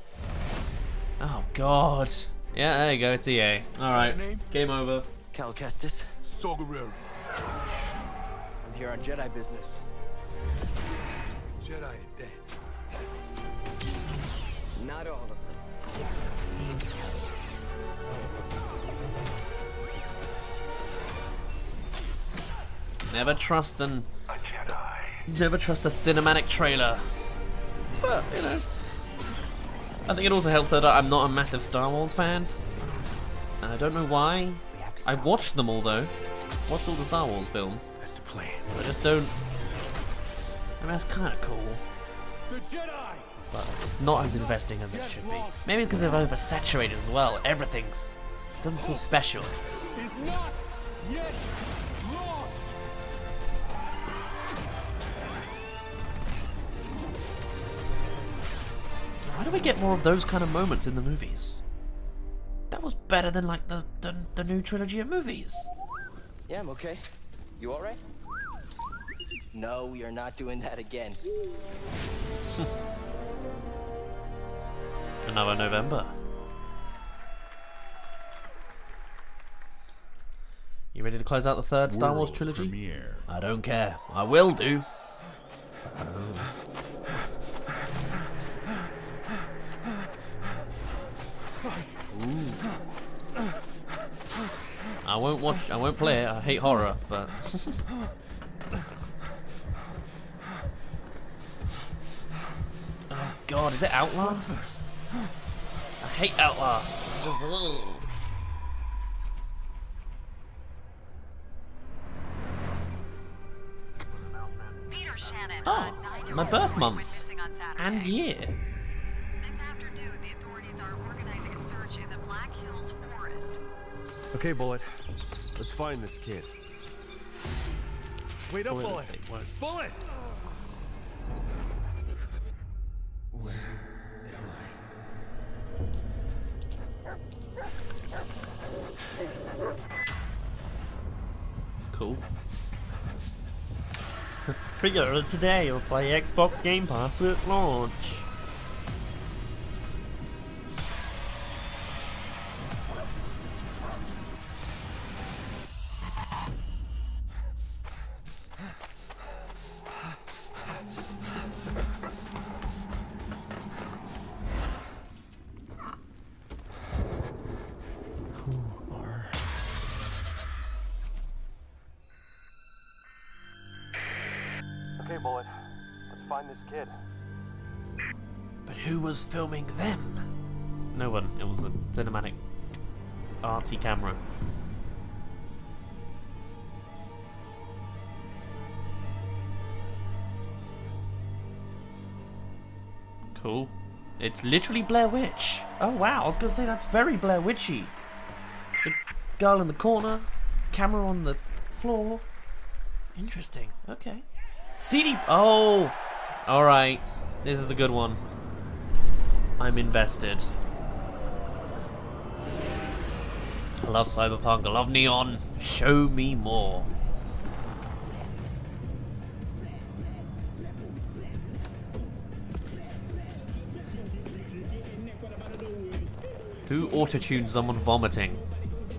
Oh god. Yeah, there you go, it's EA. Alright, game over. Cal Kestis. Saw Gerrera. I'm here on Jedi business. Jedi are dead. Not all of them. Never trust a cinematic trailer. But, you know. I think it also helps that I'm not a massive Star Wars fan. I don't know why. I watched them all though. Watched all the Star Wars films. That's the plan. I just don't. I mean, that's kind of cool. The Jedi! But it's not as investing as it should be. Maybe because they're oversaturated as well. Everything's. It doesn't feel special. Is not yet lost! Why do we get more of those kind of moments in the movies? That was better than like the new trilogy of movies. Yeah, I'm okay. You alright? No, we are not doing that again. Another November. You ready to close out the third Star Wars trilogy? Premiere. I don't care. I will do. Ooh. I won't play it. I hate horror, but oh god, is it Outlast? I hate Outlast. Just Peter Shannon. oh, my birth month and year. This afternoon, the authorities are organizing a search in the Black Hills Forest. Okay, Bullet. Let's find this kid. Wait up, Spoilers, Bullet! they won't. Bullet! Cool. Pre-order today or play Xbox Game Pass at launch. Okay, Bullet. Let's find this kid. But who was filming them? No one. It was a cinematic, arty camera. Cool. It's literally Blair Witch. Oh wow, I was gonna say that's very Blair Witchy. The girl in the corner, camera on the floor. Interesting. Okay. CD. Oh, all right. This is the good one. I'm invested. I love Cyberpunk. I love Neon. Show me more. Who auto-tuned someone vomiting?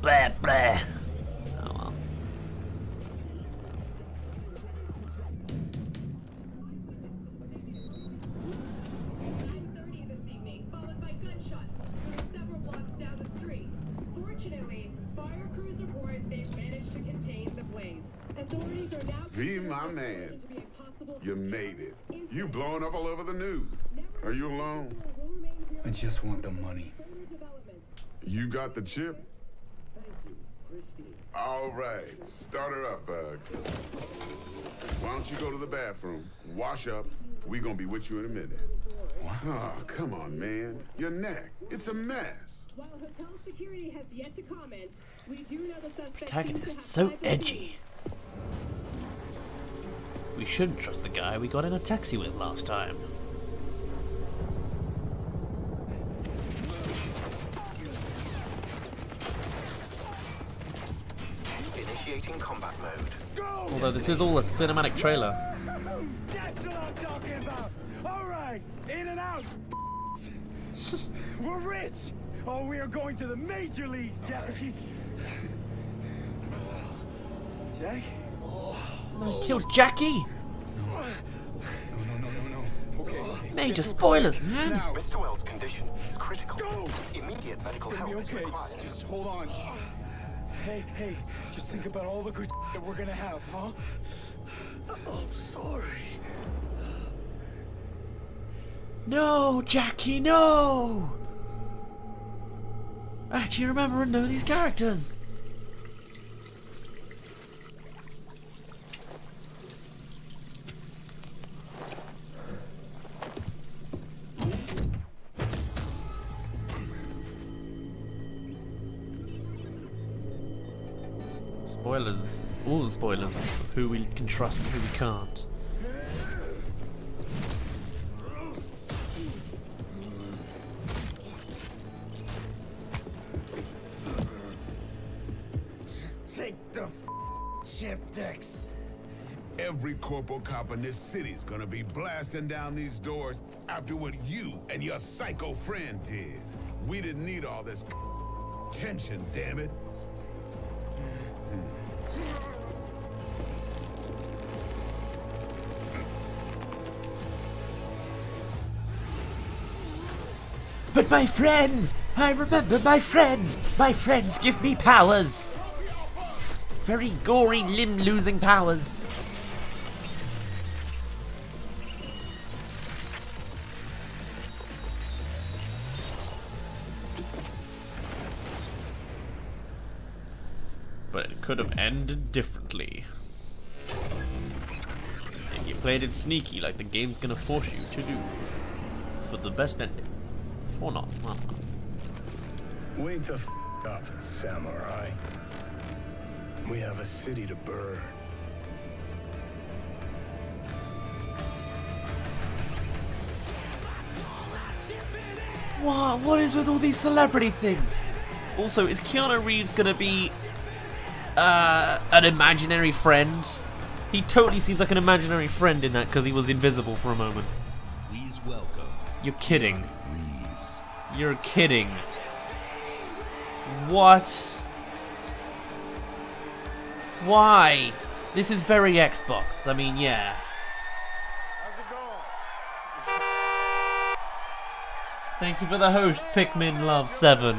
Blah blah. Oh well. V, my man. You made it. You blowing up all over the news. Are you alone? I just want the money. You got the chip? All right, start her up, Bug. Why don't you go to the bathroom, wash up? We gonna be with you in a minute. What? Oh, come on, man. Your neck, it's a mess. While hotel security has yet to comment, we do know the suspect. Protagonist, so edgy. We shouldn't trust the guy we got in a taxi with last time. Initiating combat mode. Go! Although this is all a cinematic trailer. That's what I'm talking about. All right, in and out. We're rich. Oh, we are going to the major leagues, Jackie. Jack? No, he killed Jackie. No. Okay. Major spoilers, man. Now. Mr. Wells' condition is critical. Go! Immediate medical help is okay. required. Just hold on. Hey, just think about all the good that we're gonna have, huh? I'm sorry. No, Jackie, no! I actually remember and know these characters. Spoilers. All the spoilers of who we can trust and who we can't. Just take the chip, Dex. Every corporal cop in this city's gonna be blasting down these doors after what you and your psycho friend did. We didn't need all this tension, damn it. But my friends! I remember my friends! My friends give me powers! Very gory, limb-losing powers. But it could have ended differently. And you played it sneaky like the game's gonna force you to do. For the best ending. Or not. I don't know. Wake the up, samurai. We have a city to burn. What is with all these celebrity things? Also, is Keanu Reeves gonna be an imaginary friend? He totally seems like an imaginary friend in that because he was invisible for a moment. Please welcome. You're kidding. Keanu Reeves. You're kidding. What? Why? This is very Xbox. I mean, yeah. Thank you for the host, Pikmin Love 7.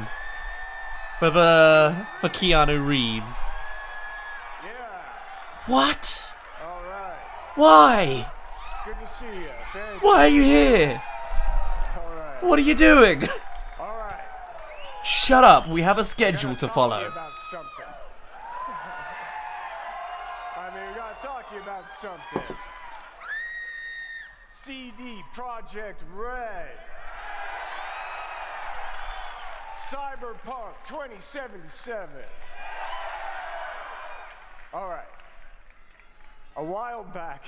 But for Keanu Reeves. Yeah. What? All right. Why? Good to see you. Thank Why are you here? All right. What are you doing? All right. Shut up. We have a schedule to follow. About something. I mean, we gotta talk to you about something. CD Projekt Red. Cyberpunk 2077. All right. A while back,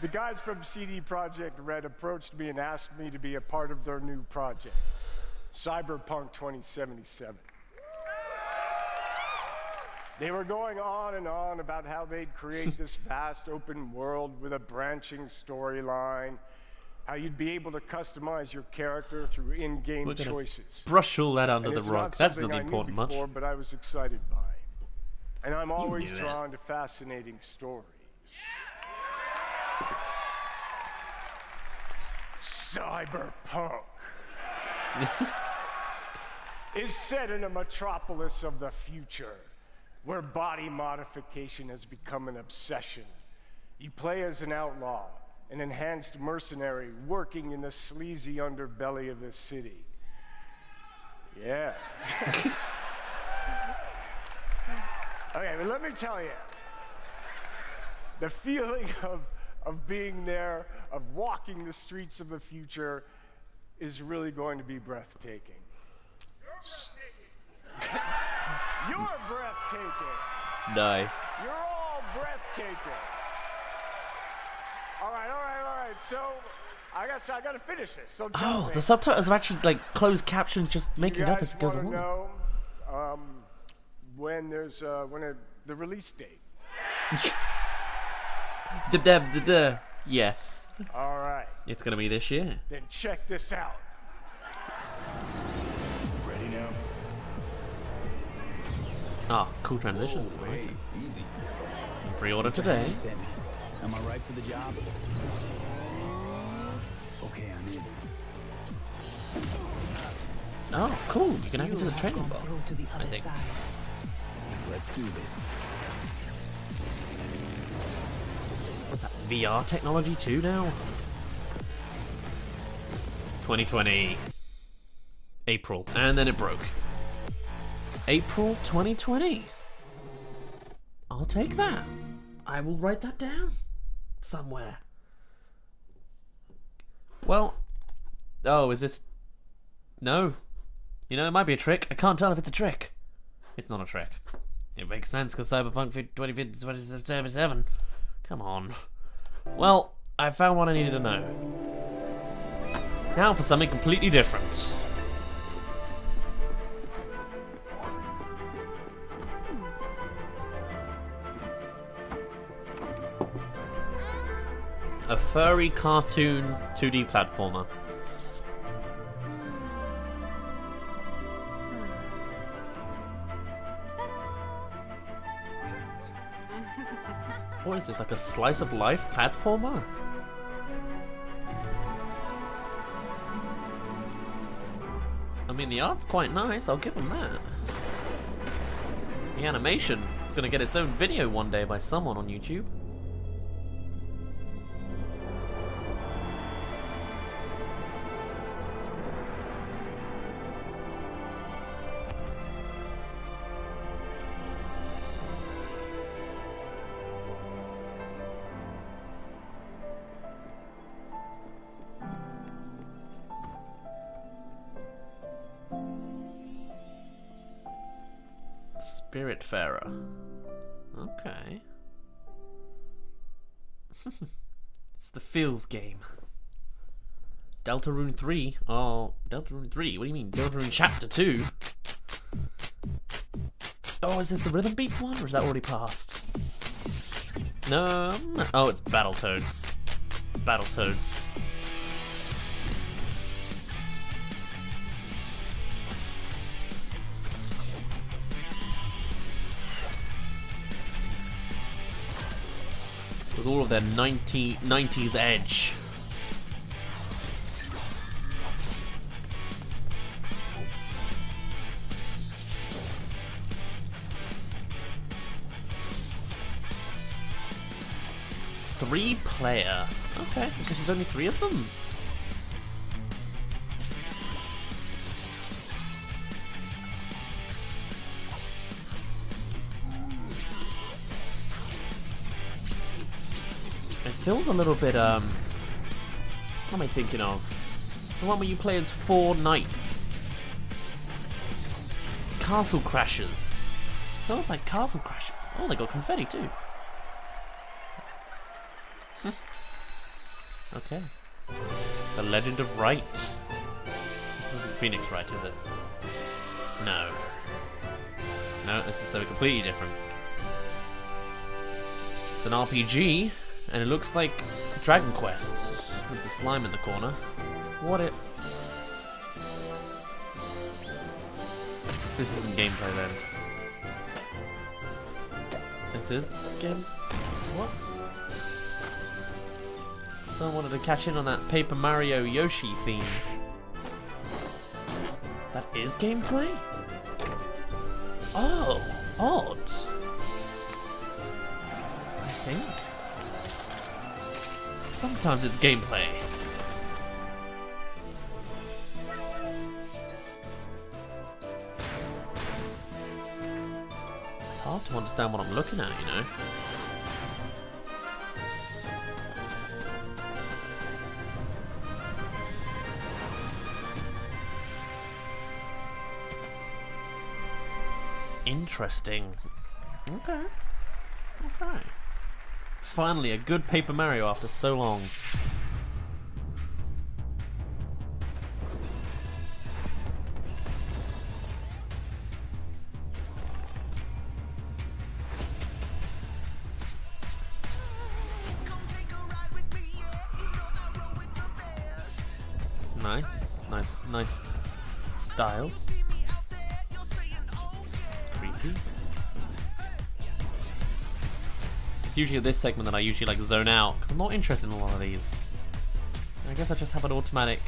the guys from CD Projekt Red approached me and asked me to be a part of their new project, Cyberpunk 2077. They were going on and on about how they'd create this vast open world with a branching storyline, how you'd be able to customize your character through in-game choices. Brush all that under And the it's rug. not That's something not I knew important much. before, but I was excited by. And I'm always knew that. drawn to fascinating stories. Cyberpunk is set in a metropolis of the future, where body modification has become an obsession. You play as an outlaw, an enhanced mercenary working in the sleazy underbelly of the city. Yeah. Okay, but let me tell you, the feeling of being there, of walking the streets of the future, is really going to be breathtaking. You're breathtaking. Nice. You're all breathtaking. All right. So, I guess I gotta finish this. So tell Oh, me, the subtitles are actually like closed captions, just making it up as it goes along. know when there's the release date? Yes. All right. It's gonna be this year. Then check this out. Ready now? Ah, cool transition. Oh, hey, easy. Pre-order today. Am I right for the job? Okay, I'm in. Oh, cool. You can hack into the training bar. I think. Let's do this. What's that? VR technology too now? 2020. April. And then it broke. April 2020. I'll take that. I will write that down. Somewhere. Well. Oh, is this... No. You know, it might be a trick. I can't tell if it's a trick. It's not a trick. It makes sense because Cyberpunk 2077. Come on. Well, I found what I needed to know. Now for something completely different. A furry cartoon 2D platformer. What is this, like a slice of life platformer? I mean, the art's quite nice, I'll give them that. The animation is gonna get its own video one day by someone on YouTube. Spiritfarer. Okay. It's the Feels game. Deltarune 3? Oh, Deltarune 3? What do you mean? Deltarune Chapter 2? Oh, is this the Rhythm Beats one? Or is that already passed? No. Oh, it's Battletoads. Battletoads. With all of their 90s edge. Three player. Okay, I guess there's only 3 of them. It feels a little bit, what am I thinking of? The one where you play as 4 knights. Castle Crashers. Feels like Castle Crashers. Oh, they got confetti too. Okay. The Legend of Wright. This isn't Phoenix Wright, is it? No. No, this is something completely different. It's an RPG. And it looks like Dragon Quest with the slime in the corner. What it? This isn't gameplay then. This is game. What? Someone wanted to cash in on that Paper Mario Yoshi theme. That is gameplay? Oh, odd. think. Sometimes it's gameplay. It's hard to understand what I'm looking at, you know. Interesting. Okay. Okay. Finally, a good Paper Mario after so long. Nice style. Creepy. It's usually at this segment that I usually like zone out because I'm not interested in a lot of these. I guess I just have an automatic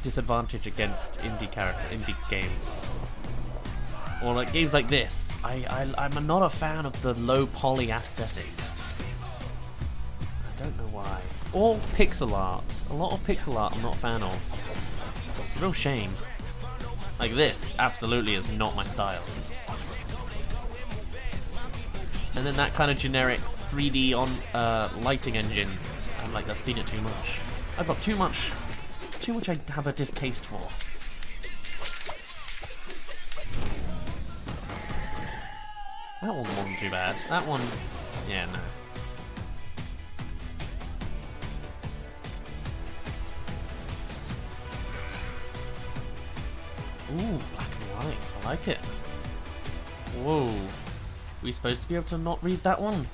disadvantage against indie games, or like games like this. I'm not a fan of the low poly aesthetic. I don't know why. Or pixel art. A lot of pixel art I'm not a fan of. It's a real shame. Like this absolutely is not my style. And then that kind of generic 3D on lighting engine. I'm like, I've seen it too much. I've got too much I have a distaste for. That one wasn't too bad. That one, yeah, no. Ooh, black and white. I like it. Whoa. We supposed to be able to not read that one?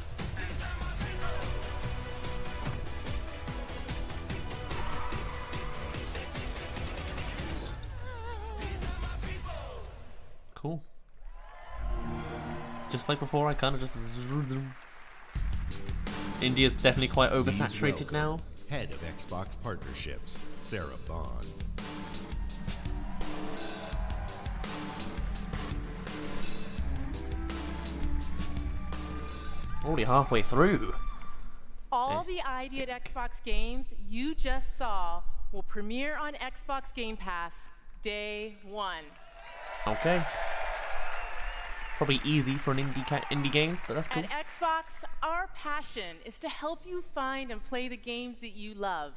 Cool. Just like before, I kind of just... India's definitely quite oversaturated now. Head of Xbox Partnerships, Sarah Bond. Already halfway through. All the ID at Xbox games you just saw will premiere on Xbox Game Pass day 1. Okay. Probably easy for an indie games, but that's cool. At Xbox, our passion is to help you find and play the games that you love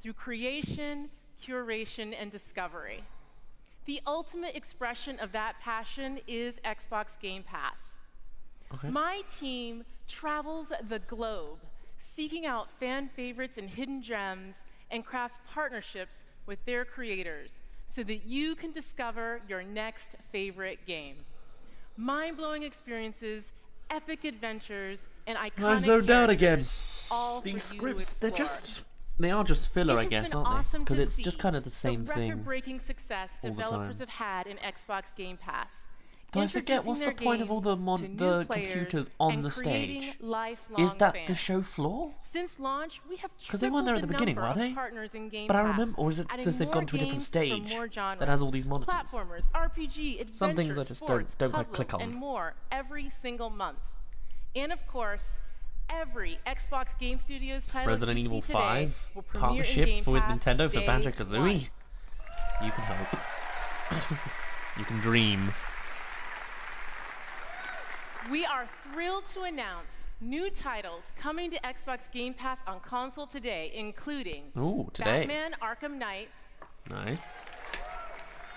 through creation, curation, and discovery. The ultimate expression of that passion is Xbox Game Pass. Okay. My team travels the globe, seeking out fan favorites and hidden gems, and crafts partnerships with their creators so that you can discover your next favorite game. Mind-blowing experiences, epic adventures, and iconic I zoned out again. All These for you scripts, to explore. they are just filler, I It has guess, been aren't they? awesome Because to it's see just kind of the same the thing. record-breaking success all the developers time. have had in Xbox Game Pass. Do I forget what's the point of all the computers on the stage? Is that the show floor? Since launch, we have Because they weren't there at the beginning, were they? But I remember, or is it just they've gone to a different stage that has all these monitors? Platformers, RPG, adventure, Some things I just sports, don't quite puzzles, click on. and more every single month. And of course, every Xbox Game Studios title Resident you Evil see today 5 will premiere in partnership Game with Pass Nintendo for day Banjo-Kazooie. 1. You can hope. You can dream. We are thrilled to announce new titles coming to Xbox Game Pass on console today, including Ooh, today. Batman Arkham Knight, Nice.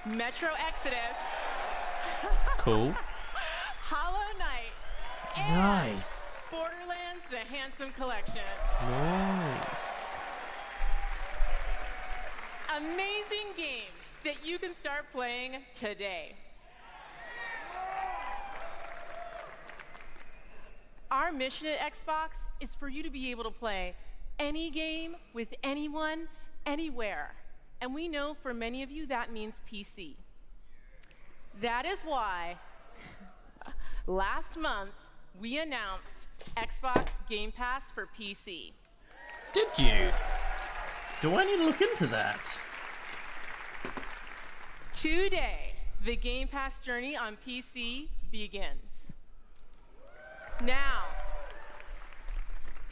Metro Exodus, Cool. Hollow Knight, and Nice. Borderlands: The Handsome Collection. Nice. Amazing games that you can start playing today. Our mission at Xbox is for you to be able to play any game with anyone, anywhere. And we know for many of you that means PC. That is why last month we announced Xbox Game Pass for PC. Did you? Do I need to look into that? Today, the Game Pass journey on PC begins. Now,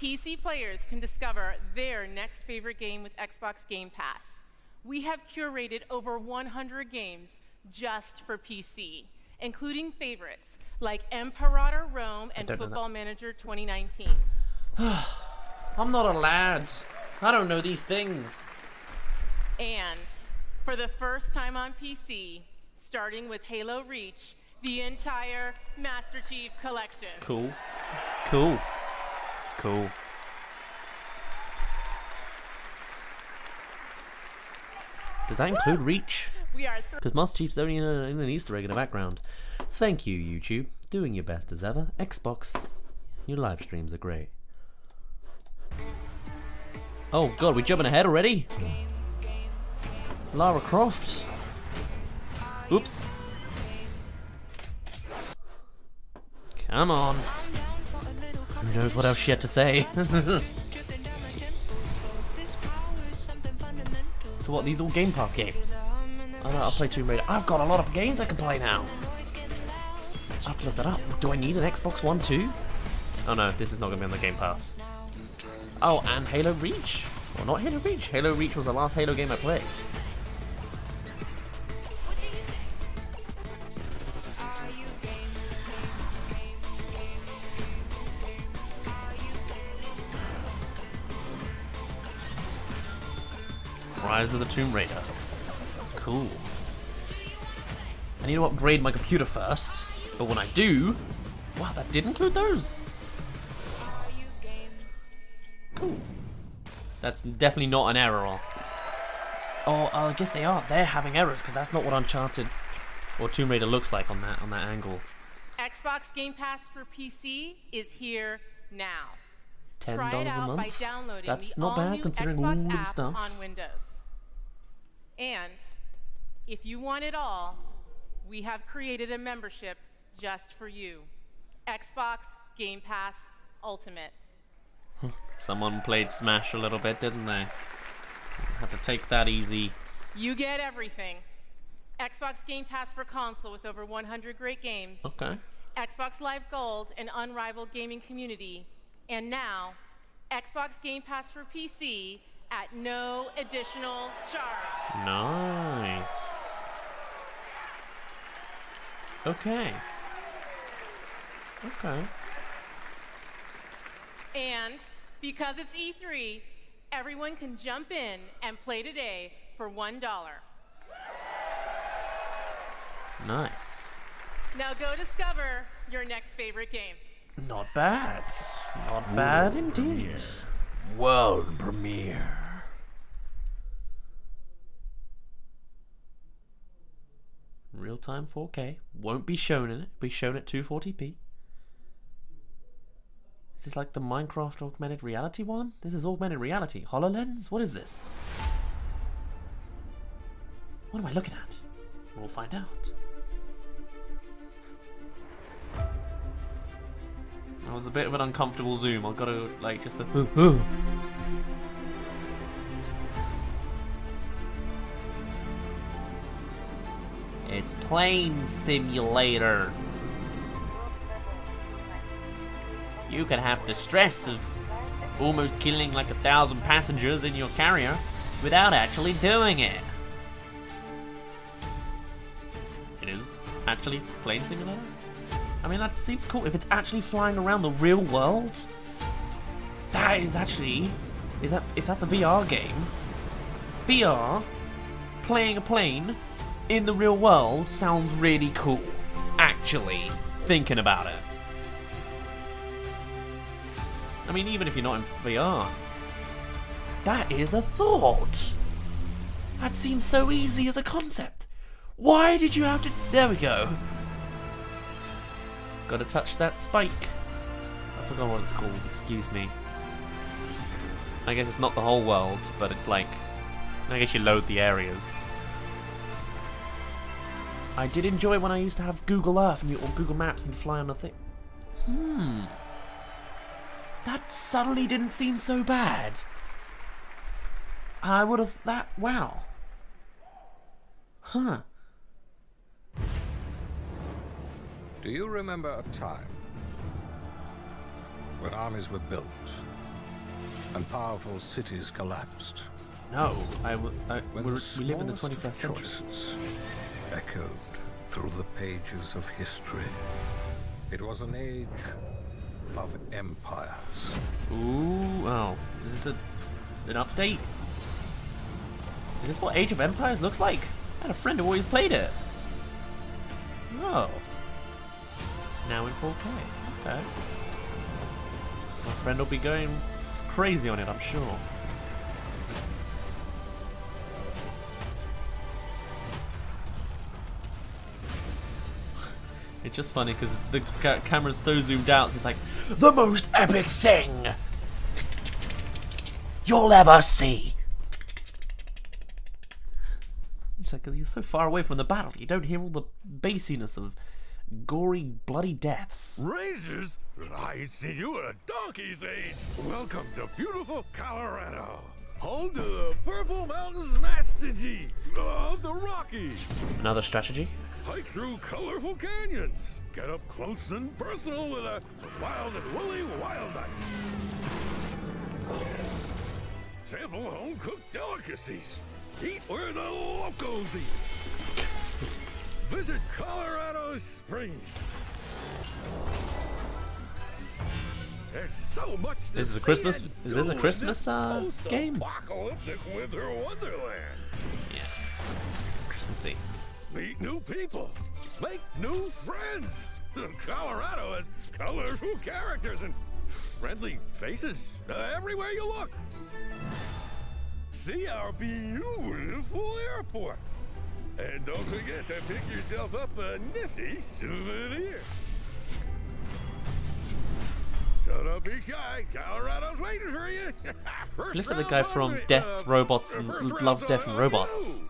PC players can discover their next favorite game with Xbox Game Pass. We have curated over 100 games just for PC, including favorites like Imperator Rome and Football Manager 2019. I'm not a lad. I don't know these things. And for the first time on PC, starting with Halo Reach, the entire Master Chief Collection. Cool. Cool. Cool. Does that include Reach? We are Because Master Chief's only in an Easter egg in the background. Thank you, YouTube. Doing your best as ever. Xbox, your live streams are great. Oh god, we're jumping ahead already? Lara Croft. Oops. Come on. Who knows what else she had to say? So what, these all Game Pass games? Oh no, I'll play Tomb Raider. I've got a lot of games I can play now. I have to look that up. Do I need an Xbox One too? Oh no, this is not going to be on the Game Pass. Oh, and Halo Reach. Well, not Halo Reach. Halo Reach was the last Halo game I played. Rise of the Tomb Raider. Cool. I need to upgrade my computer first, but when I do... Wow, that did include those? Cool. That's definitely not an error. Oh, I guess they are. They're having errors, because that's not what Uncharted or Tomb Raider looks like on that angle. Xbox Game Pass for PC is here now. $10 Try it a out by month? downloading That's the not bad, all-new considering Xbox all the app stuff. on Windows. And if you want it all, we have created a membership just for you. Xbox Game Pass Ultimate. Someone played Smash a little bit, didn't they? Had to take that easy. You get everything. Xbox Game Pass for console with over 100 great games. Okay. Xbox Live Gold, an unrivaled gaming community. And now, Xbox Game Pass for PC at no additional charge. Nice. Okay. Okay. And because it's E3, everyone can jump in and play today for $1. Nice. Now go discover your next favorite game. Not bad. Not bad indeed. World premiere. Real-time 4K. Won't be shown in it. Be shown at 240p. Is this like the Minecraft augmented reality one? This is augmented reality. HoloLens? What is this? What am I looking at? We'll find out. That was a bit of an uncomfortable zoom. I've got to, like, just a... It's Plane Simulator. You can have the stress of almost killing like 1,000 passengers in your carrier without actually doing it. It is actually Plane Simulator? I mean, that seems cool. If it's actually flying around the real world, that is actually... if that's a VR game, VR, playing a plane in the real world sounds really cool. Actually, thinking about it. I mean, even if you're not in VR, that is a thought. That seems so easy as a concept. Why did you have to... There we go. Gotta touch that spike. I forgot what it's called, excuse me. I guess it's not the whole world, but it's like... I guess you load the areas. I did enjoy when I used to have Google Earth or Google Maps and fly on a thing. That suddenly didn't seem so bad. I would have... wow. Huh. Do you remember a time when armies were built and powerful cities collapsed. No, When we live in the smallest 21st century. choices echoed through the pages of history. It was an age of empires. Ooh, oh, is this an update? Is this what Age of Empires looks like? I had a friend who always played it. Oh. Now in 4K. Okay. My friend will be going crazy on it, I'm sure. It's just funny because the camera's so zoomed out. It's like the most epic thing you'll ever see. It's like you're so far away from the battle, you don't hear all the bassiness of gory, bloody deaths. Razors? I ain't seen you in a donkey's age. Welcome to beautiful Colorado, home to the Purple Mountains Master G of the Rockies. Another strategy. Hike through colorful canyons. Get up close and personal with a wild and woolly wildlife. Sample home-cooked delicacies. Eat where the locals eat. Visit Colorado Springs. There's so much to This is a see Christmas. and Is this a do in Christmas this game? post-apocalyptic winter wonderland. Yeah. Christmassy. Meet new people. Make new friends. Colorado has colorful characters and friendly faces everywhere you look. See our beautiful airport. And don't forget to pick yourself up a nifty souvenir. So don't be shy. Colorado's waiting for you. Looks like the guy from Death Robots and Love, Death and Robots.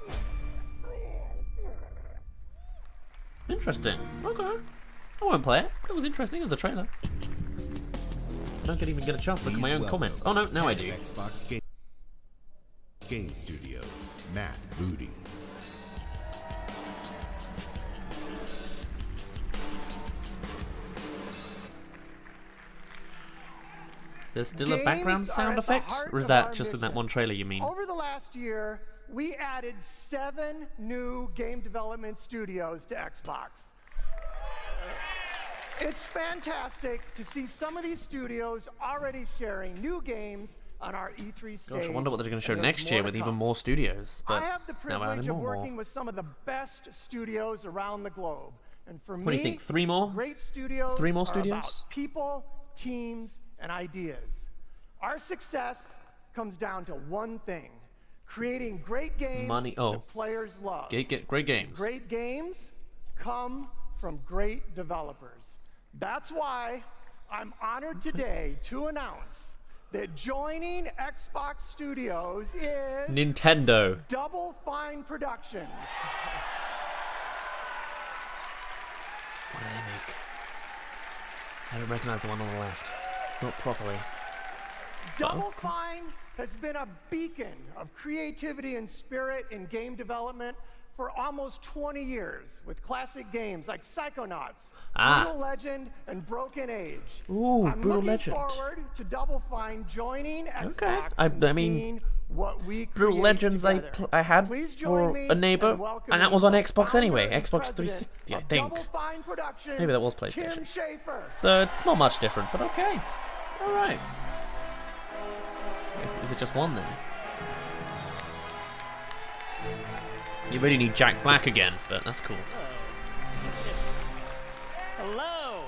Interesting. Okay. I won't play it. It was interesting as a trailer. I don't even get a chance to look at my own comments. Oh no, now I do. Xbox Game Studios, Matt Booty. There's still a background sound effect? Or is that just in that one trailer you mean? Over the last year, we added 7 new game development studios to Xbox. It's fantastic to see some of these studios already sharing new games on our E3 stage. Gosh, I wonder what they're going to show and there's next year more with to even come. more studios. But I have the now we're privilege adding of more. working with some of the best studios around the globe. And for me, What do you think, 3 more? Great studios 3 more are studios? about people, teams, and ideas. Our success comes down to one thing: creating great games Money. Oh. that players love. Great games. Great games come from great developers. That's why I'm honored today to announce that joining Xbox Studios is Nintendo. Double Fine Productions. What do they make? I don't recognize the one on the left. Not properly. Double Fine has been a beacon of creativity and spirit in game development for almost 20 years, with classic games like Psychonauts, Brutal Legend, and Broken Age. Ooh, I'm Brutal looking Legend. forward to Double Fine joining Xbox Okay. and I mean, seeing what we Brutal create Legends together. I had Please join for me a neighbor, in welcoming and that was on the Xbox founder anyway. and Xbox president 360, I of think. Double Fine Productions, Maybe that was Tim PlayStation. Schafer. So it's not much different, but okay. Alright. Is it just one then? You really need Jack Black again, but that's cool. Hello.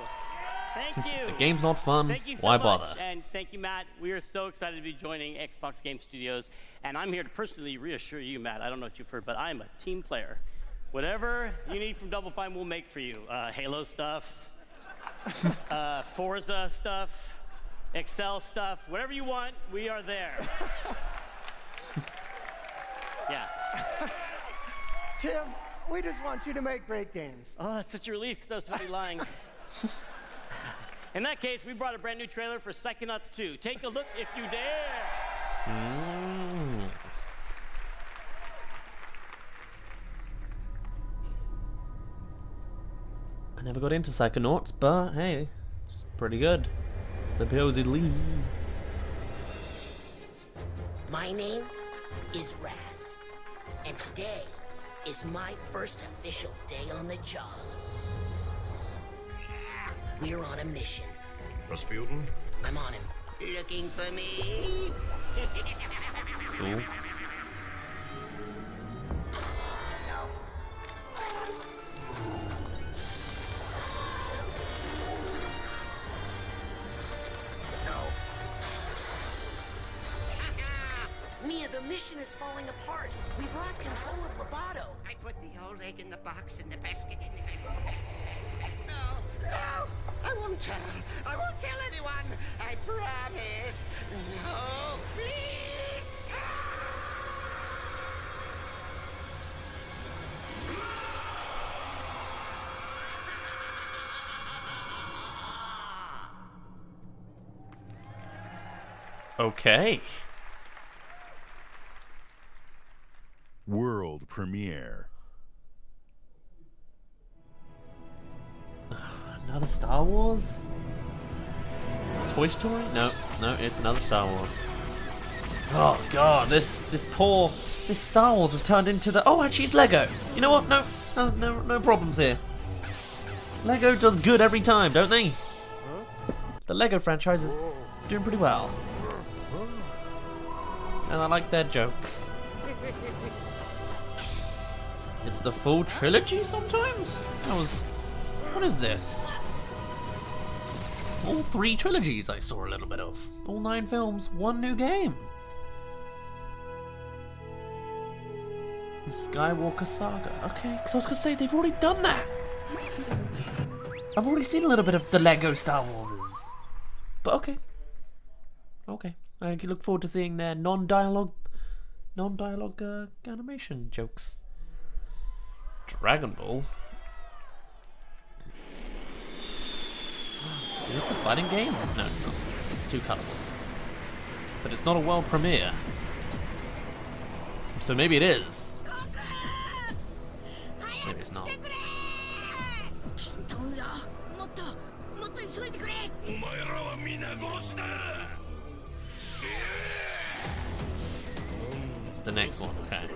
Thank you. The game's not fun. Thank you so Why much. bother? And thank you, Matt. We are so excited to be joining Xbox Game Studios. And I'm here to personally reassure you, Matt. I don't know what you've heard, but I'm a team player. Whatever you need from Double Fine, we'll make for you. Halo stuff, Forza stuff, Excel stuff, whatever you want, we are there. Yeah. Tim, we just want you to make great games. Oh, that's such a relief because I was totally lying. In that case, we brought a brand new trailer for Psychonauts 2. Take a look if you dare. I never got into Psychonauts, but hey, it's pretty good. Supposedly. My name is Raz, and today is my first official day on the job. We're on a mission. Rasputin? I'm on him. Looking for me? Cool. Mia, the mission is falling apart. We've lost control of Lobato. I put the old egg in the box in the basket. No, I won't tell. I won't tell anyone. I promise. No, please. Okay. World premiere. Another Star Wars? Toy Story? No, it's another Star Wars. Oh god, this Star Wars has turned into the... Oh, actually it's Lego. You know what? No problems here. Lego does good every time, don't they? The Lego franchise is doing pretty well. And I like their jokes. It's the full trilogy sometimes? What is this? All 3 trilogies I saw a little bit of. All 9 films, 1 new game. The Skywalker Saga. Okay, because I was going to say, they've already done that. I've already seen a little bit of the Lego Star Warses. But okay. Okay. I look forward to seeing their non-dialogue animation jokes. Dragon Ball? Is this the fighting game? No, it's not. It's too colourful. But it's not a world premiere. So maybe it is. Maybe it's not. It's the next one, okay.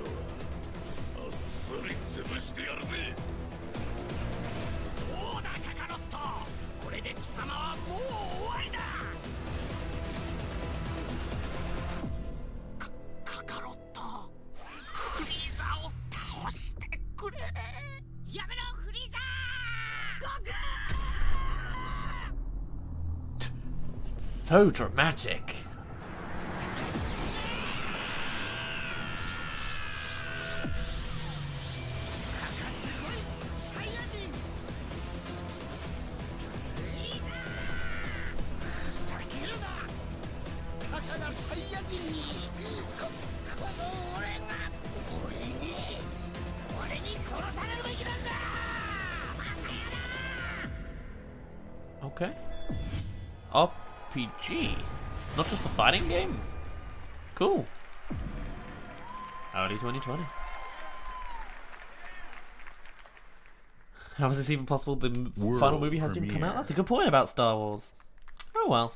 It's so dramatic. Okay. RPG. Not just a fighting game? Cool. Howdy 2020. How is this even possible? The final movie hasn't even come out? That's a good point about Star Wars. Oh well.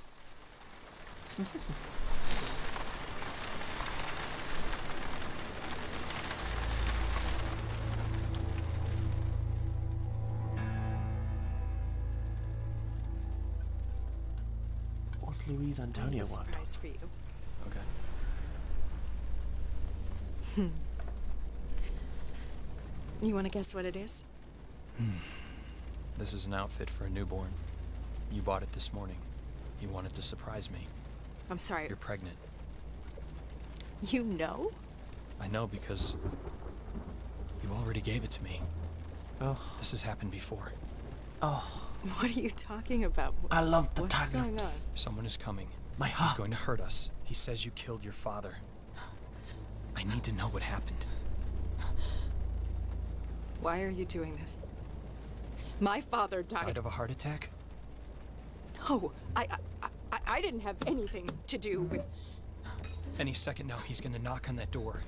What's Luis Antonio want? Surprise for you. Okay. You want to guess what it is? This is an outfit for a newborn. You bought it this morning. You wanted to surprise me. I'm sorry. You're pregnant. You know? I know because you already gave it to me. Oh. This has happened before. Oh. What are you talking about? I love the What's going on? time-lapse. Someone is coming. My He's heart. going to hurt us. He says you killed your father. I need to know what happened. Why are you doing this? My father died. Died of a heart attack? No, I didn't have anything to do with... Any second now, he's gonna knock on that door.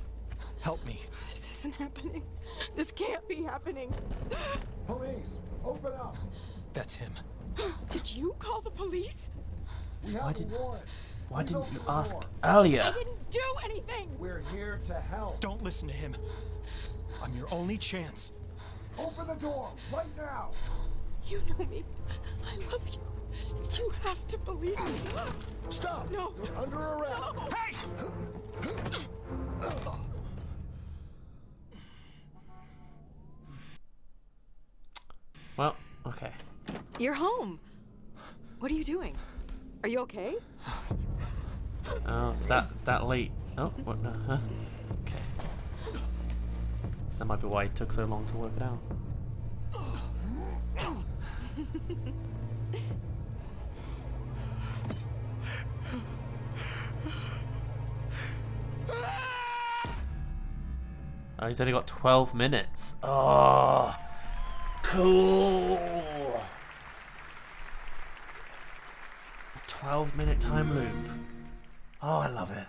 Help me. This isn't happening. This can't be happening. Police, open up. That's him. Did you call the police? We have a warrant. Why didn't you ask earlier? I didn't do anything! We're here to help. Don't listen to him. I'm your only chance. Open the door, right now! You know me. I love you. You have to believe me. Stop! No. You're under arrest. No. Hey! Well, okay. You're home. What are you doing? Are you okay? Oh, it's that late. Oh, what? Okay. That might be why it took so long to work it out. Oh, he's only got 12 minutes. Oh, cool. 12-minute time loop. Oh, I love it.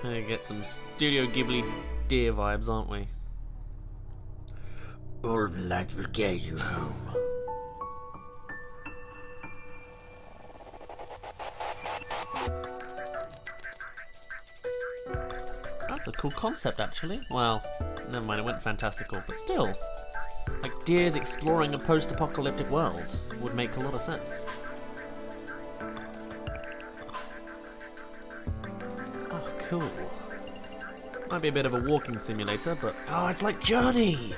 Gonna get some Studio Ghibli Deer vibes, aren't we? All of the lights will guide you home. That's a cool concept, actually. Well, never mind, it went fantastical, but still. Like, deers exploring a post-apocalyptic world would make a lot of sense. Oh, cool. Might be a bit of a walking simulator, but... Oh, it's like Journey!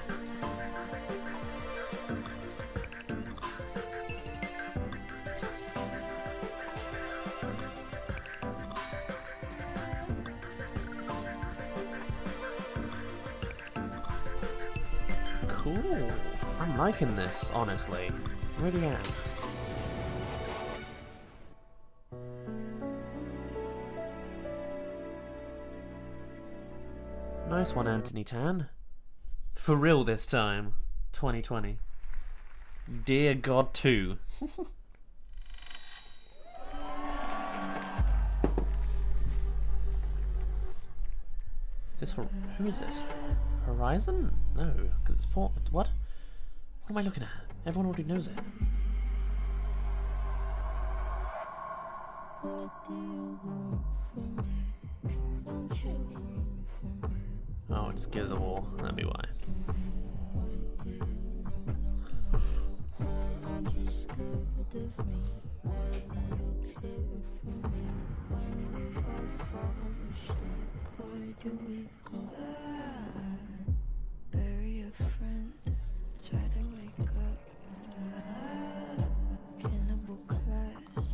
Cool. I'm liking this, honestly. Really am. Nice one, Anthony Tan. For real this time. 2020. Dear God 2. Is this who is this? Horizon? No, because it's what? What am I looking at? Everyone already knows it. Oh, it's Gears of War. That'd be why. Bury a friend, try to wake up. Cannibal class,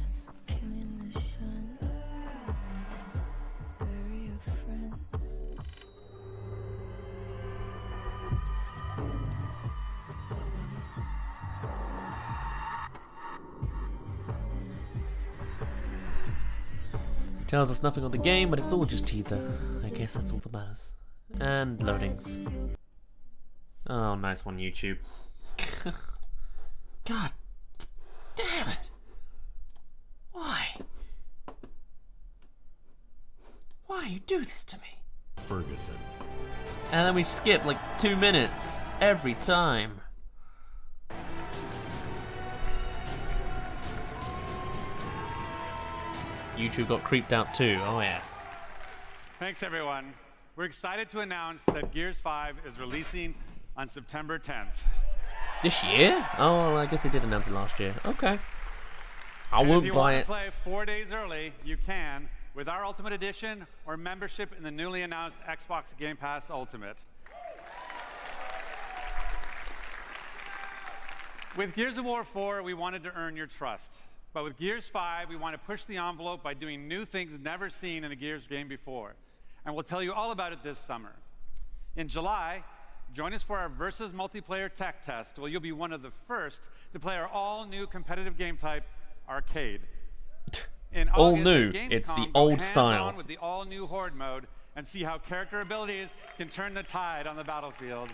killing the sun. Bury a friend. Tells us nothing on the game, but it's all just teaser. I guess that's all that matters. And loadings. Oh, nice one, YouTube. God damn it! Why? Why you do this to me? Ferguson. And then we skip like 2 minutes every time. YouTube got creeped out too, oh yes. Thanks, everyone. We're excited to announce that Gears 5 is releasing on September 10th. This year? Oh, I guess they did announce it last year. Okay. I And won't if you buy want it. to play 4 days early, you can with our Ultimate Edition or membership in the newly announced Xbox Game Pass Ultimate. With Gears of War 4, we wanted to earn your trust. But with Gears 5, we want to push the envelope by doing new things never seen in a Gears game before. And we'll tell you all about it this summer. In July, join us for our Versus multiplayer tech test, where you'll be one of the first to play our all-new competitive game type, Arcade. In All August, new. at Gamescom, It's the go old hands-on style. with the all-new Horde mode and see how character abilities can turn the tide on the battlefield.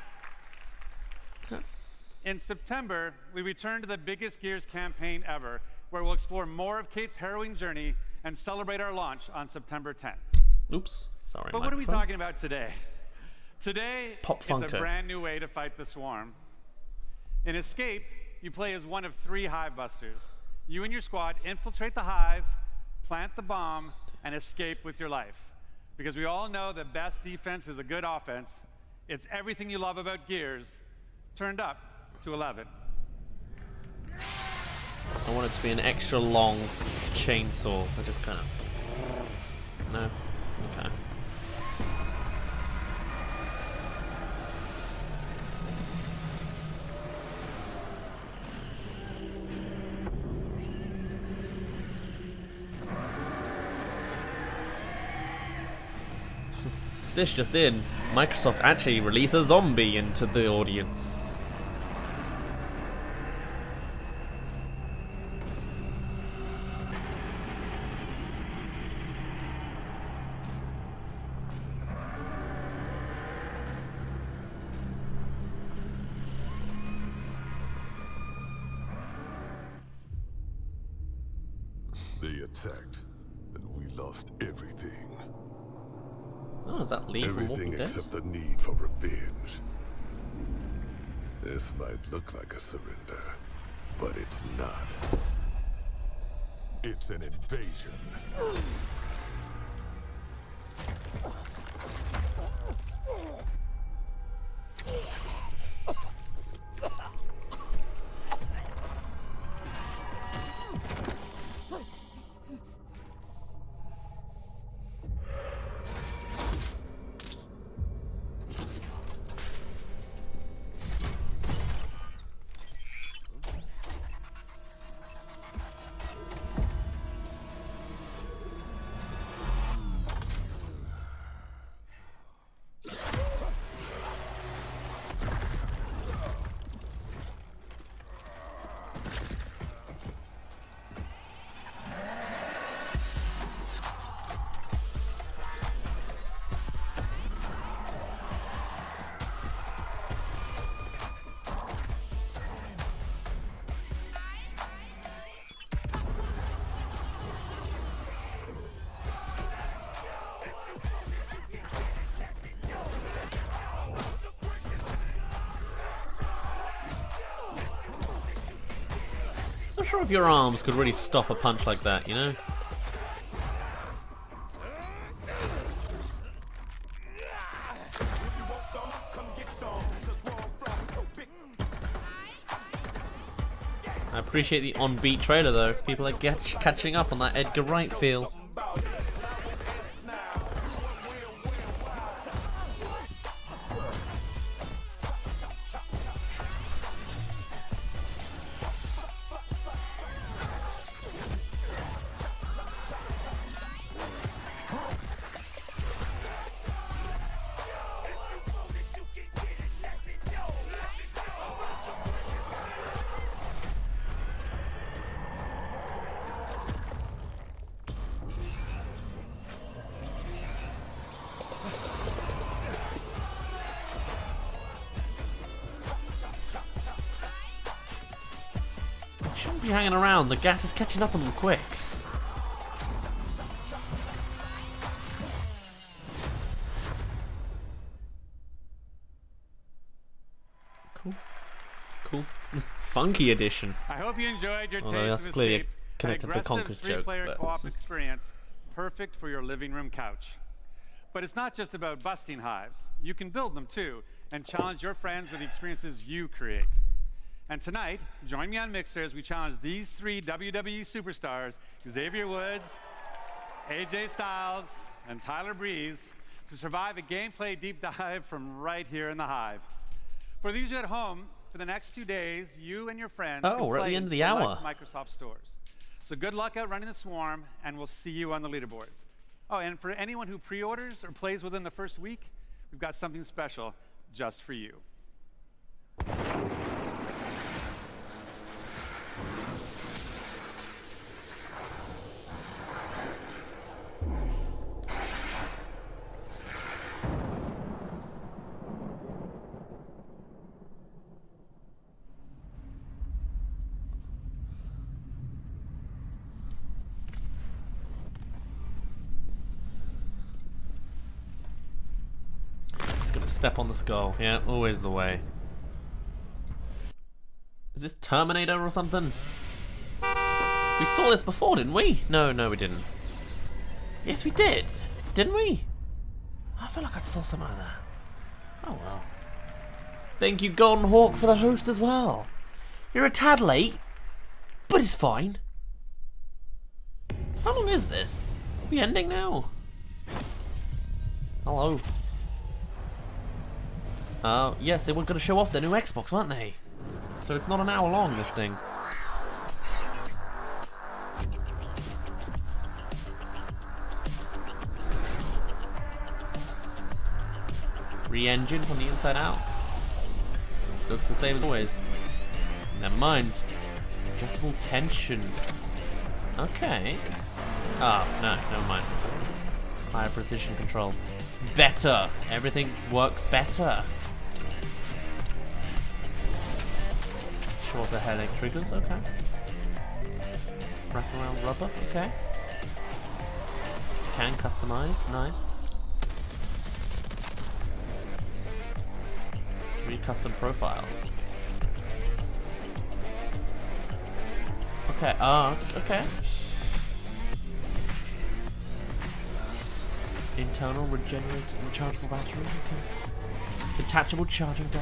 In September, we return to the biggest Gears campaign ever, where we'll explore more of Kate's harrowing journey and celebrate our launch on September 10th. Oops, sorry. But what are we microphone. talking about today? Today, Pop it's a Funko. brand new way to fight the swarm. In Escape, you play as one of 3 hive busters. You and your squad infiltrate the hive, plant the bomb, and escape with your life. Because we all know that best defense is a good offense. It's everything you love about Gears, turned up to 11. I want it to be an extra long chainsaw. I just kind of... No? Okay. This just in, Microsoft actually released a zombie into the audience. They attacked, and we lost everything. Oh, is that Lee from Everything Walking Dead? except the need for revenge. This might look like a surrender, but it's not. It's an invasion. Not sure if your arms could really stop a punch like that, you know? I appreciate the on-beat trailer though. People are catching up on that Edgar Wright feel. Shouldn't be hanging around, the gas is catching up on them quick. Cool. Cool. Funky edition. I hope you enjoyed your Although taste that's of clearly Escape, connected an to the aggressive Conker's joke, three-player but- co-op experience, perfect for your living room couch. But it's not just about busting hives. You can build them too, and challenge your friends with the experiences you create. And tonight, join me on Mixer as we challenge these 3 WWE superstars, Xavier Woods, AJ Styles, and Tyler Breeze, to survive a gameplay deep dive from right here in the Hive. For those of you at home, for the next 2 days, you and your friends Oh, can we're at play the in end of the select hour. Microsoft stores. So good luck out running the swarm, and we'll see you on the leaderboards. Oh, and for anyone who pre-orders or plays within the first week, we've got something special just for you. Gonna step on the skull. Yeah, always the way. Is this Terminator or something? We saw this before, didn't we? No, we didn't. Yes, we did. Didn't we? I feel like I saw something like that. Oh well. Thank you, Golden Hawk, for the host as well. You're a tad late, but it's fine. How long is this? Are we ending now? Hello. Yes, they were going to show off their new Xbox, weren't they? So it's not an hour long, this thing. Re-engine from the inside out. Looks the same as always. Never mind. Adjustable tension. Okay. Oh, no, never mind. Higher precision controls. Better. Everything works better. Shorter headache triggers, okay. Wrap around rubber, okay. Can customize, nice. 3 custom profiles. Okay, okay. Internal regenerate rechargeable battery, okay. Detachable charging dock.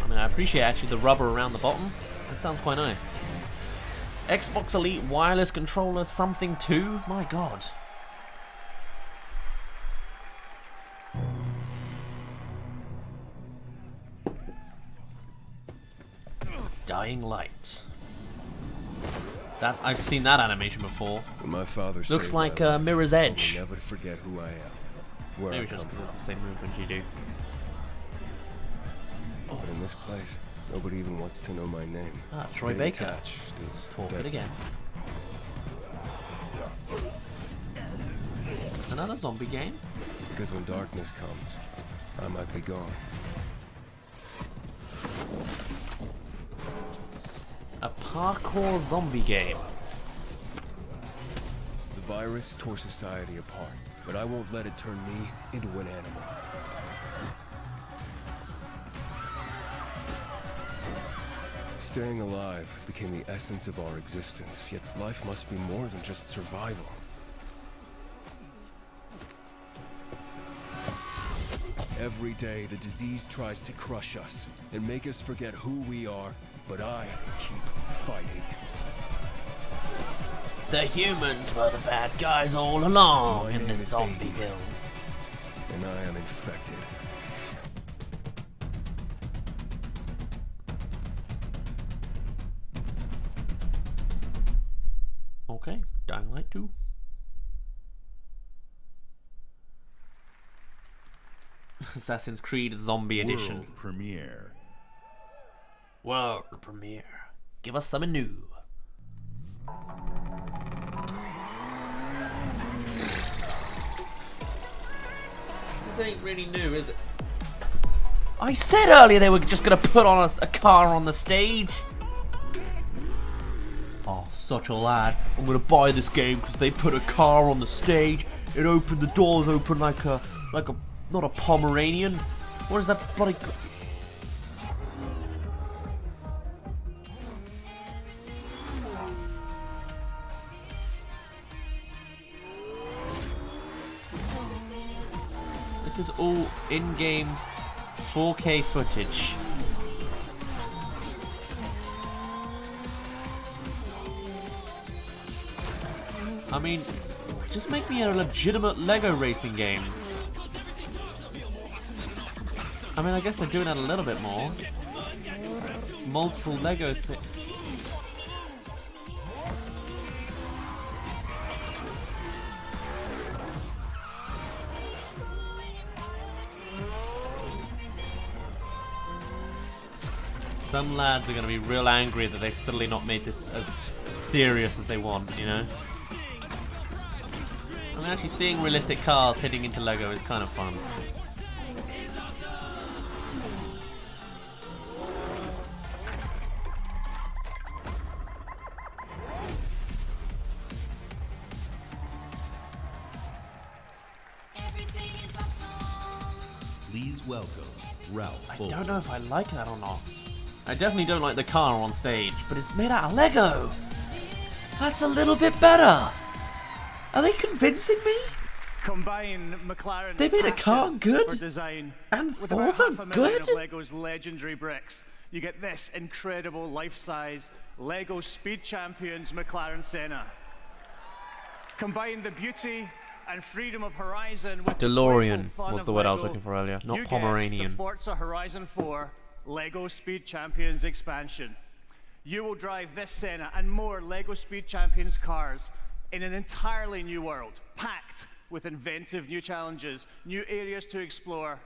I mean, I appreciate actually the rubber around the bottom. That sounds quite nice. Xbox Elite wireless controller something 2? My god. Dying Light. That I've seen that animation before. My father looks like Mirror's Edge. I'll never forget who I am. Where Maybe I come just because from. it's the same movement you do. But in this place, nobody even wants to know my name. Ah, Troy Being Baker. attached is Talk dead. it again. It's another zombie game. Because when darkness comes, I might be gone. A parkour zombie game. The virus tore society apart, but I won't let it turn me into an animal. Staying alive became the essence of our existence, yet life must be more than just survival. Every day, the disease tries to crush us and make us forget who we are, but I keep fighting. The humans were the bad guys all along in this Zombieville. And I am infected. Okay, Dying Light 2. Assassin's Creed Zombie Edition. World premiere. World premiere. Give us something new. This ain't really new, is it? I said earlier they were just gonna put on a car on the stage. Oh, such a lad. I'm gonna buy this game because they put a car on the stage. It opened, the doors open like a, not a Pomeranian. What is that bloody... This is all in-game 4K footage. I mean, just make me a legitimate Lego racing game. I mean, I guess they're doing that a little bit more. Multiple Lego things. Some lads are going to be real angry that they've suddenly not made this as serious as they want, you know? I mean, actually seeing realistic cars hitting into Lego is kind of fun. Please welcome Ralph I Full. don't know if I like that or not. I definitely don't like the car on stage, but it's made out of Lego. That's a little bit better. Are they convincing me? Combine McLaren. They made a car good for design and with Forza about $500,000 good? of Lego's legendary bricks. You get this incredible life-size Lego Speed Champions McLaren Senna. Combine the beauty and freedom of Horizon with DeLorean the was the word I was looking for earlier, not you get Pomeranian. the Forza Horizon 4 Lego Speed Champions expansion. You will drive this Senna and more Lego Speed Champions cars in an entirely new world, packed with inventive new challenges, new areas to explore,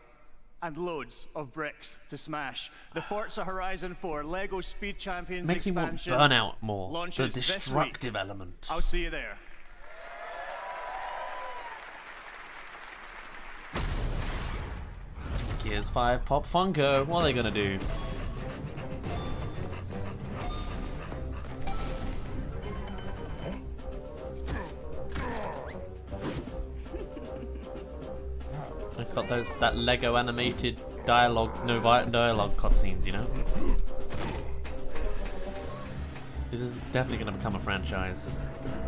and loads of bricks to smash. The Forza Horizon 4 Lego Speed Champions Makes me want expansion Burnout more. The launches this destructive week. element. I'll see you there. Gears 5 Pop Funko. What are they gonna do? It's got that Lego animated dialogue, dialogue cutscenes, you know. This is definitely going to become a franchise,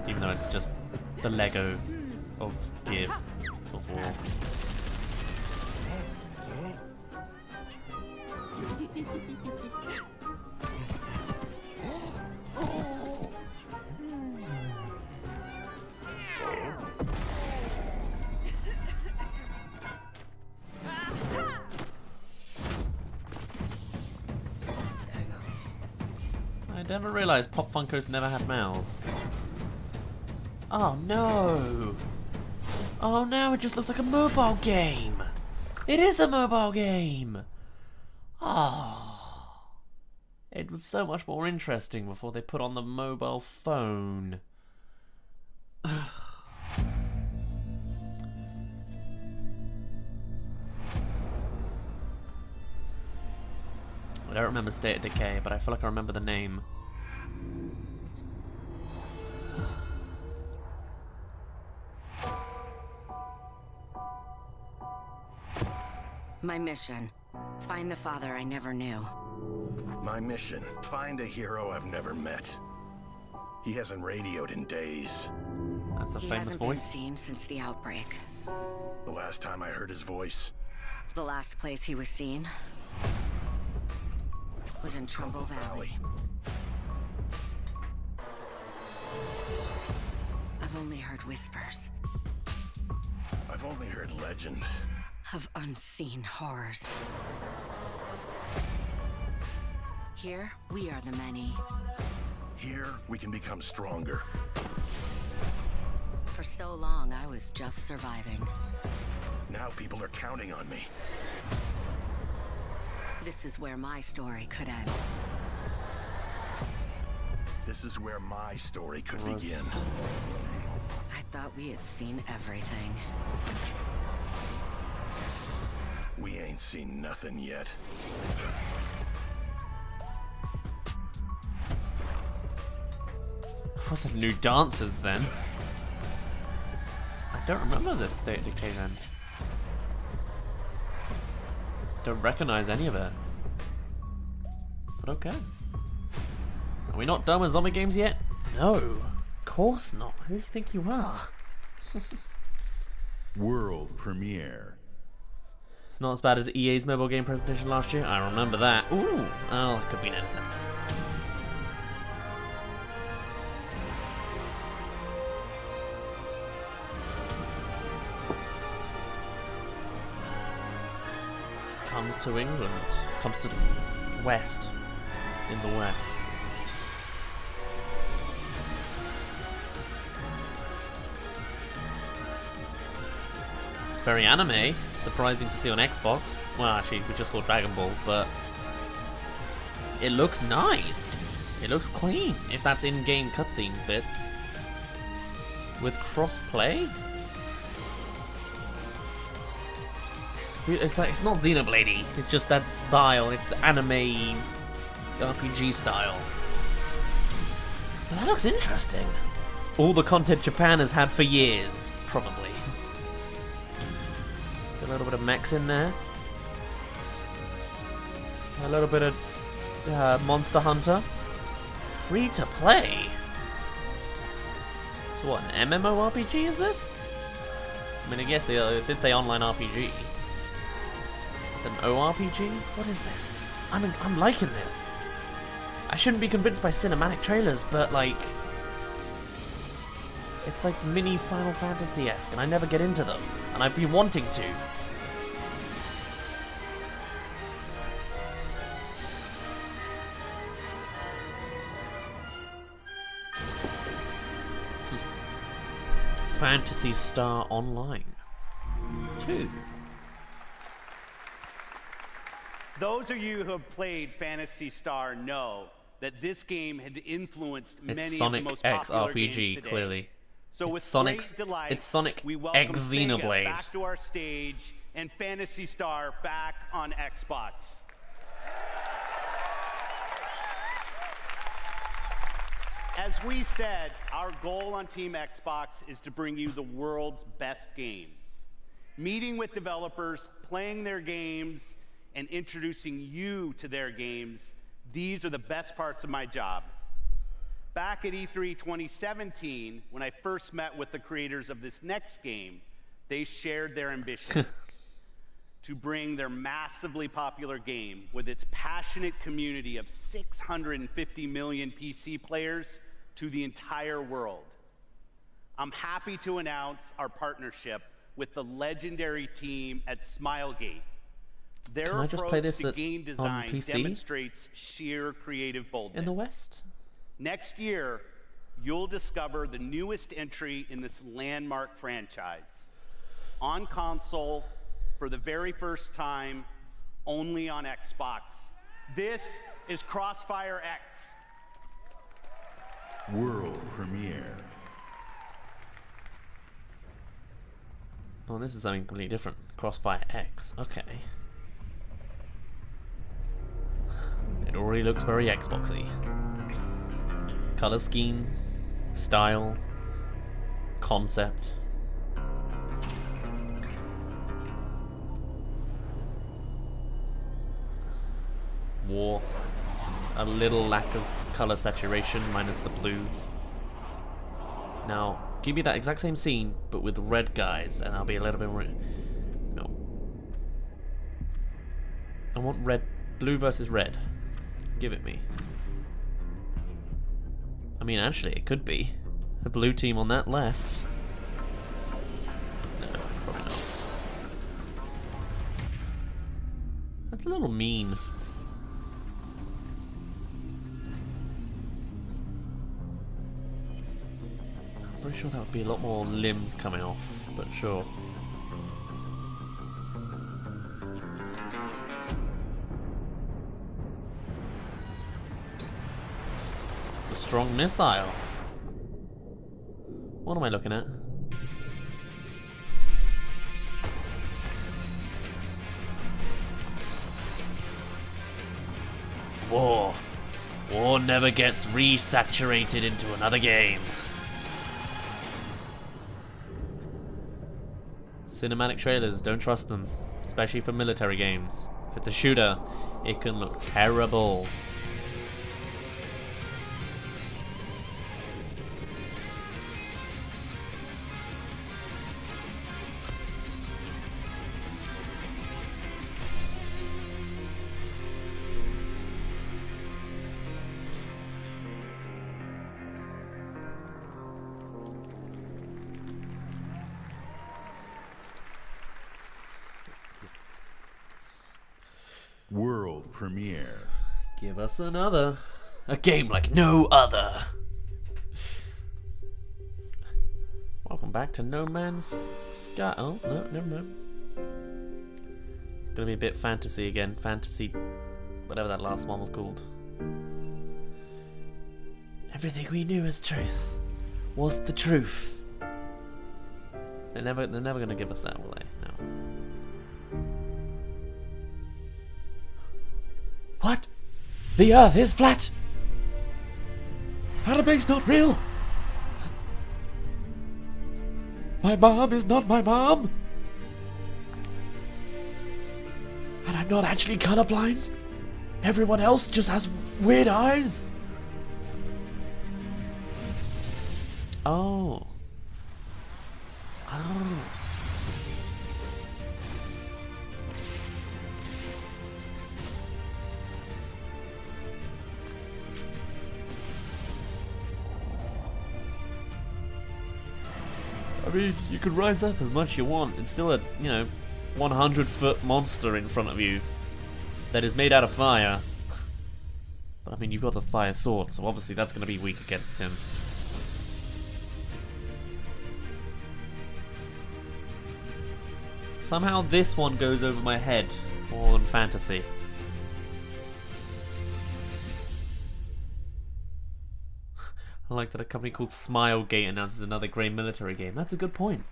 even though it's just the Lego of Gear of War. I never realised Pop Funkos never had mouths. Oh no! Oh no, it just looks like a mobile game! It is a mobile game! Oh. It was so much more interesting before they put on the mobile phone. I don't remember State of Decay, but I feel like I remember the name. My mission. Find the father I never knew. My mission. Find a hero I've never met. He hasn't radioed in days. That's a He famous hasn't been voice. seen since the outbreak. The last time I heard his voice, The last place he was seen was in Trumbull Valley. I've only heard whispers I've only heard legend. of unseen horrors. Here, we are the many. Here, we can become stronger. For so long, I was just surviving. Now people are counting on me. This is where my story could end. This is where my story could begin. I thought we had seen everything. We ain't seen nothing yet. What's the new dancers then? I don't remember this State of Decay then. Don't recognize any of it. But okay. Are we not done with zombie games yet? No, of course not. Who do you think you are? World premiere. It's not as bad as EA's mobile game presentation last year. I remember that. Ooh, oh, it could be anything. Comes to England. Comes to the west. In the west. It's very anime. Surprising to see on Xbox. Well, actually, we just saw Dragon Ball, but it looks nice. It looks clean. If that's in-game cutscene bits with cross-play. It's like, it's not Xenoblade-y. It's just that style. It's anime RPG style. But that looks interesting. All the content Japan has had for years, probably. A little bit of mechs in there. A little bit of Monster Hunter. Free to play. So what, an MMORPG is this? I mean, I guess it did say online RPG. It's an ORPG? What is this? I'm liking this. I shouldn't be convinced by cinematic trailers, but like, it's like mini Final Fantasy-esque, and I never get into them, and I've been wanting to. Phantasy Star Online 2. Those of you who have played Phantasy Star know that this game had influenced many Sonic of the most X popular RPG, games today. clearly. So It's with Sonic's- great delight, it's Sonic we welcome X Sega Xenoblade. back to our stage and Phantasy Star back on Xbox. As we said, our goal on Team Xbox is to bring you the world's best games. Meeting with developers, playing their games, and introducing you to their games, these are the best parts of my job. Back at E3 2017, when I first met with the creators of this next game, they shared their ambition to bring their massively popular game with its passionate community of 650 million PC players to the entire world. I'm happy to announce our partnership with the legendary team at Smilegate. Their Can I just approach play this to game on design PC? demonstrates sheer creative boldness. In the West? Next year, you'll discover the newest entry in this landmark franchise. On console, for the very first time, only on Xbox. This is Crossfire X. World premiere. Oh, this is something completely different. Crossfire X. Okay. It already looks very Xboxy. Color scheme, style, concept. War. A little lack of color saturation, minus the blue. Now, give me that exact same scene, but with red guys, and I'll be a little bit more... No. I want red, blue versus red. Give it me. I mean, actually, it could be. The blue team on that left. No, probably not. That's a little mean. I'm pretty sure that would be a lot more limbs coming off, but sure. A strong missile. What am I looking at? War. War never gets resaturated into another game. Cinematic trailers, don't trust them. Especially for military games. If it's a shooter, it can look terrible. World premiere. Give us another. A game like no other. Welcome back to No Man's Sky. Oh, no, never mind. It's gonna be a bit fantasy again. Fantasy, whatever that last one was called. Everything we knew as truth was the truth. They're never gonna give us that, will they? No. What? The Earth is flat! Annabeg's not real! My mom is not my mom! And I'm not actually colorblind? Everyone else just has weird eyes. Oh. Oh. I mean, you could rise up as much as you want. It's still a, 100-foot monster in front of you that is made out of fire. But I mean, you've got the fire sword, so obviously that's going to be weak against him. Somehow this one goes over my head more than fantasy. I like that a company called Smilegate announces another grey military game. That's a good point.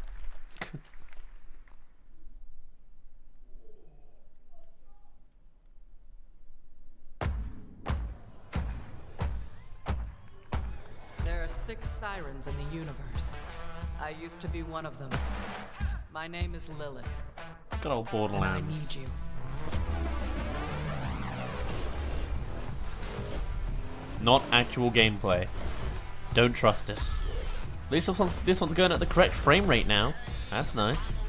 There are 6 sirens in the universe. I used to be one of them. My name is Lilith. Good old Borderlands. And I need you. Not actual gameplay. Don't trust it. At least this one's going at the correct frame rate now. That's nice.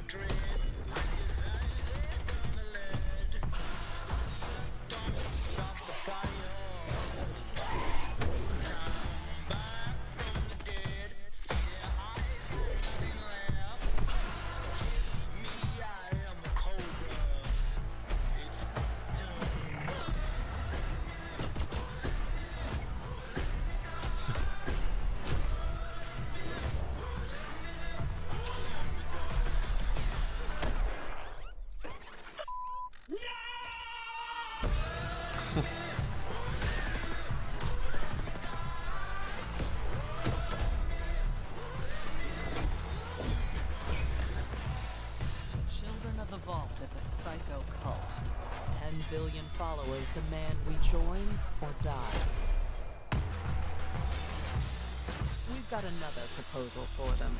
Children of the Vault is a psycho cult. 10 billion followers demand we join or die. We've got another proposal for them.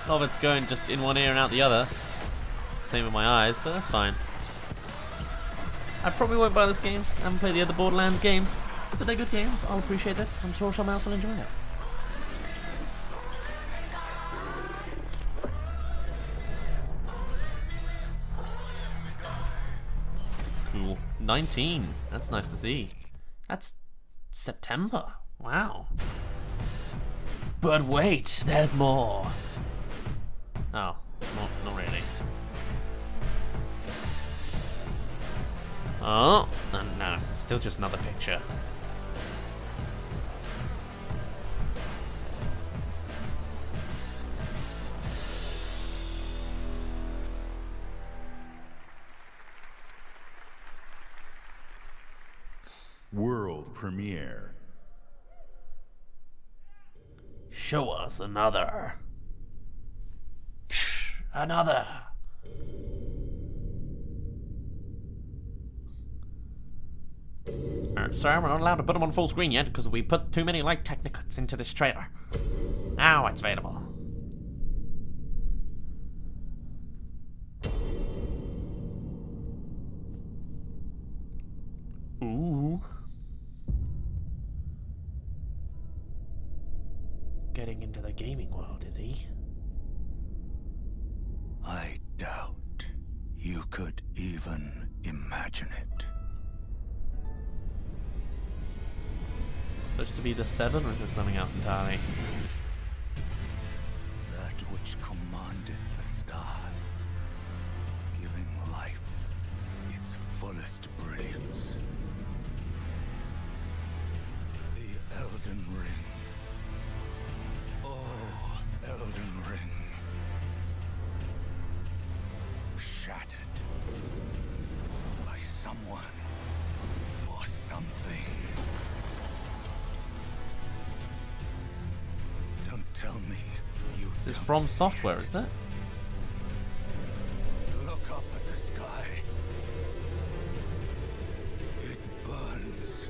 A lot of it's going just in one ear and out the other. Same with my eyes, but that's fine. I probably won't buy this game. I haven't played the other Borderlands games, but they're good games. I'll appreciate it. I'm sure someone else will enjoy it. Cool. 19. That's nice to see. That's September. Wow. But wait, there's more. Oh, not really. Oh, no, still just another picture. World premiere. Show us another. Another. Sir, we're not allowed to put them on full screen yet because we put too many light technicuts into this trailer. Now it's available. Ooh. Getting into the gaming world, is he? I doubt you could even imagine it. Supposed to be the 7, or is this something else entirely? That which commanded the stars, giving life its fullest brilliance. The Elden Ring. Oh, Elden Ring. Shattered by someone or something. Don't tell me you. This is From Software, is it? Look up at the sky. It burns.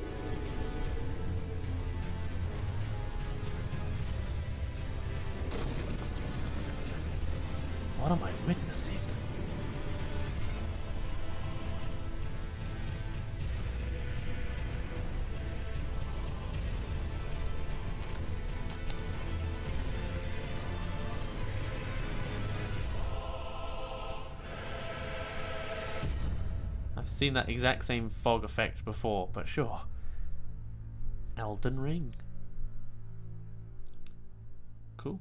seen that exact same fog effect before, but sure. Elden Ring. Cool.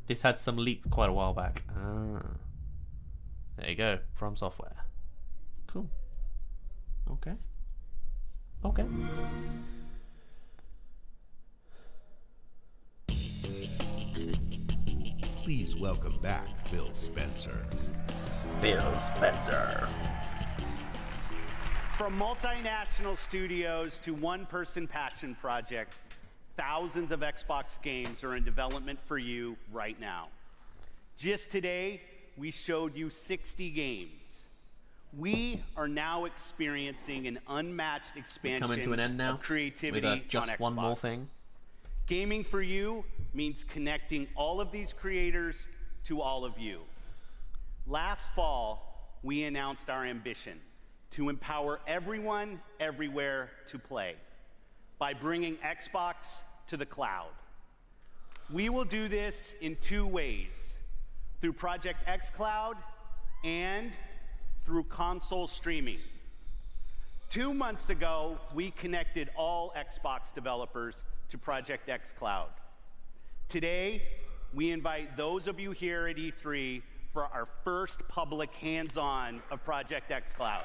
This had some leaks quite a while back. Ah. There you go. From Software. Cool. Okay. Okay. Please welcome back Phil Spencer. Phil Spencer. From multinational studios to one-person passion projects, thousands of Xbox games are in development for you right now. Just today, we showed you 60 games. We are now experiencing an unmatched expansion Coming to an end now of creativity with just on Xbox. one more thing. Gaming for you means connecting all of these creators to all of you. Last fall, we announced our ambition to empower everyone, everywhere to play by bringing Xbox to the cloud. We will do this in two ways, through Project xCloud and through console streaming. 2 months ago, we connected all Xbox developers to Project xCloud. Today, we invite those of you here at E3 for our first public hands-on of Project xCloud.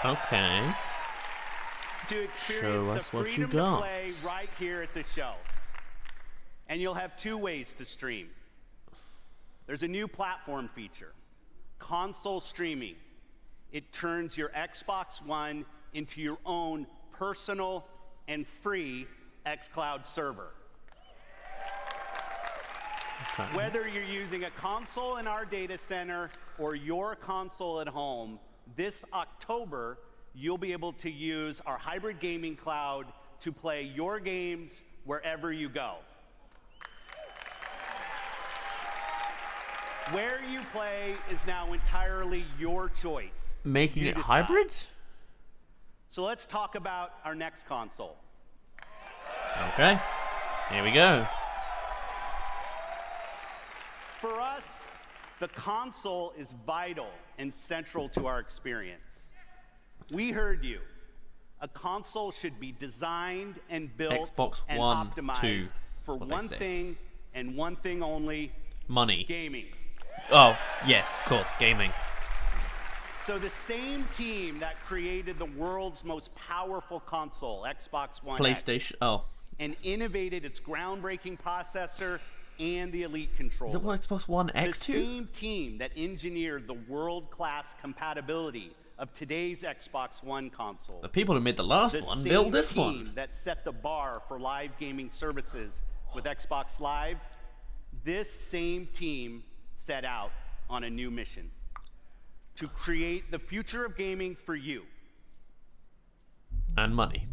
Okay. To experience the freedom to play right here at the show. And you'll have two ways to stream. There's a new platform feature, console streaming. It turns your Xbox One into your own personal and free xCloud server. Okay. Whether you're using a console in our data center or your console at home, this October, you'll be able to use our hybrid gaming cloud to play your games wherever you go. Where you play is now entirely your choice. Making You it decide. hybrid? So let's talk about our next console. Okay. Here we go. For us, the console is vital and central to our experience. We heard you. A console should be designed and built Xbox and One, optimized 2, for that's what they one say. thing and one thing only, Money. gaming. Oh, yes, of course, gaming. So the same team that created the world's most powerful console, Xbox One PlayStation. X, Oh. and innovated its groundbreaking processor and the Elite controller. Is it what Xbox One The X2? same team that engineered the world-class compatibility of today's Xbox One console. The people who made the last one built this one. That set the bar for live gaming services with Xbox Live. This same team set out on a new mission to create the future of gaming for you. And money.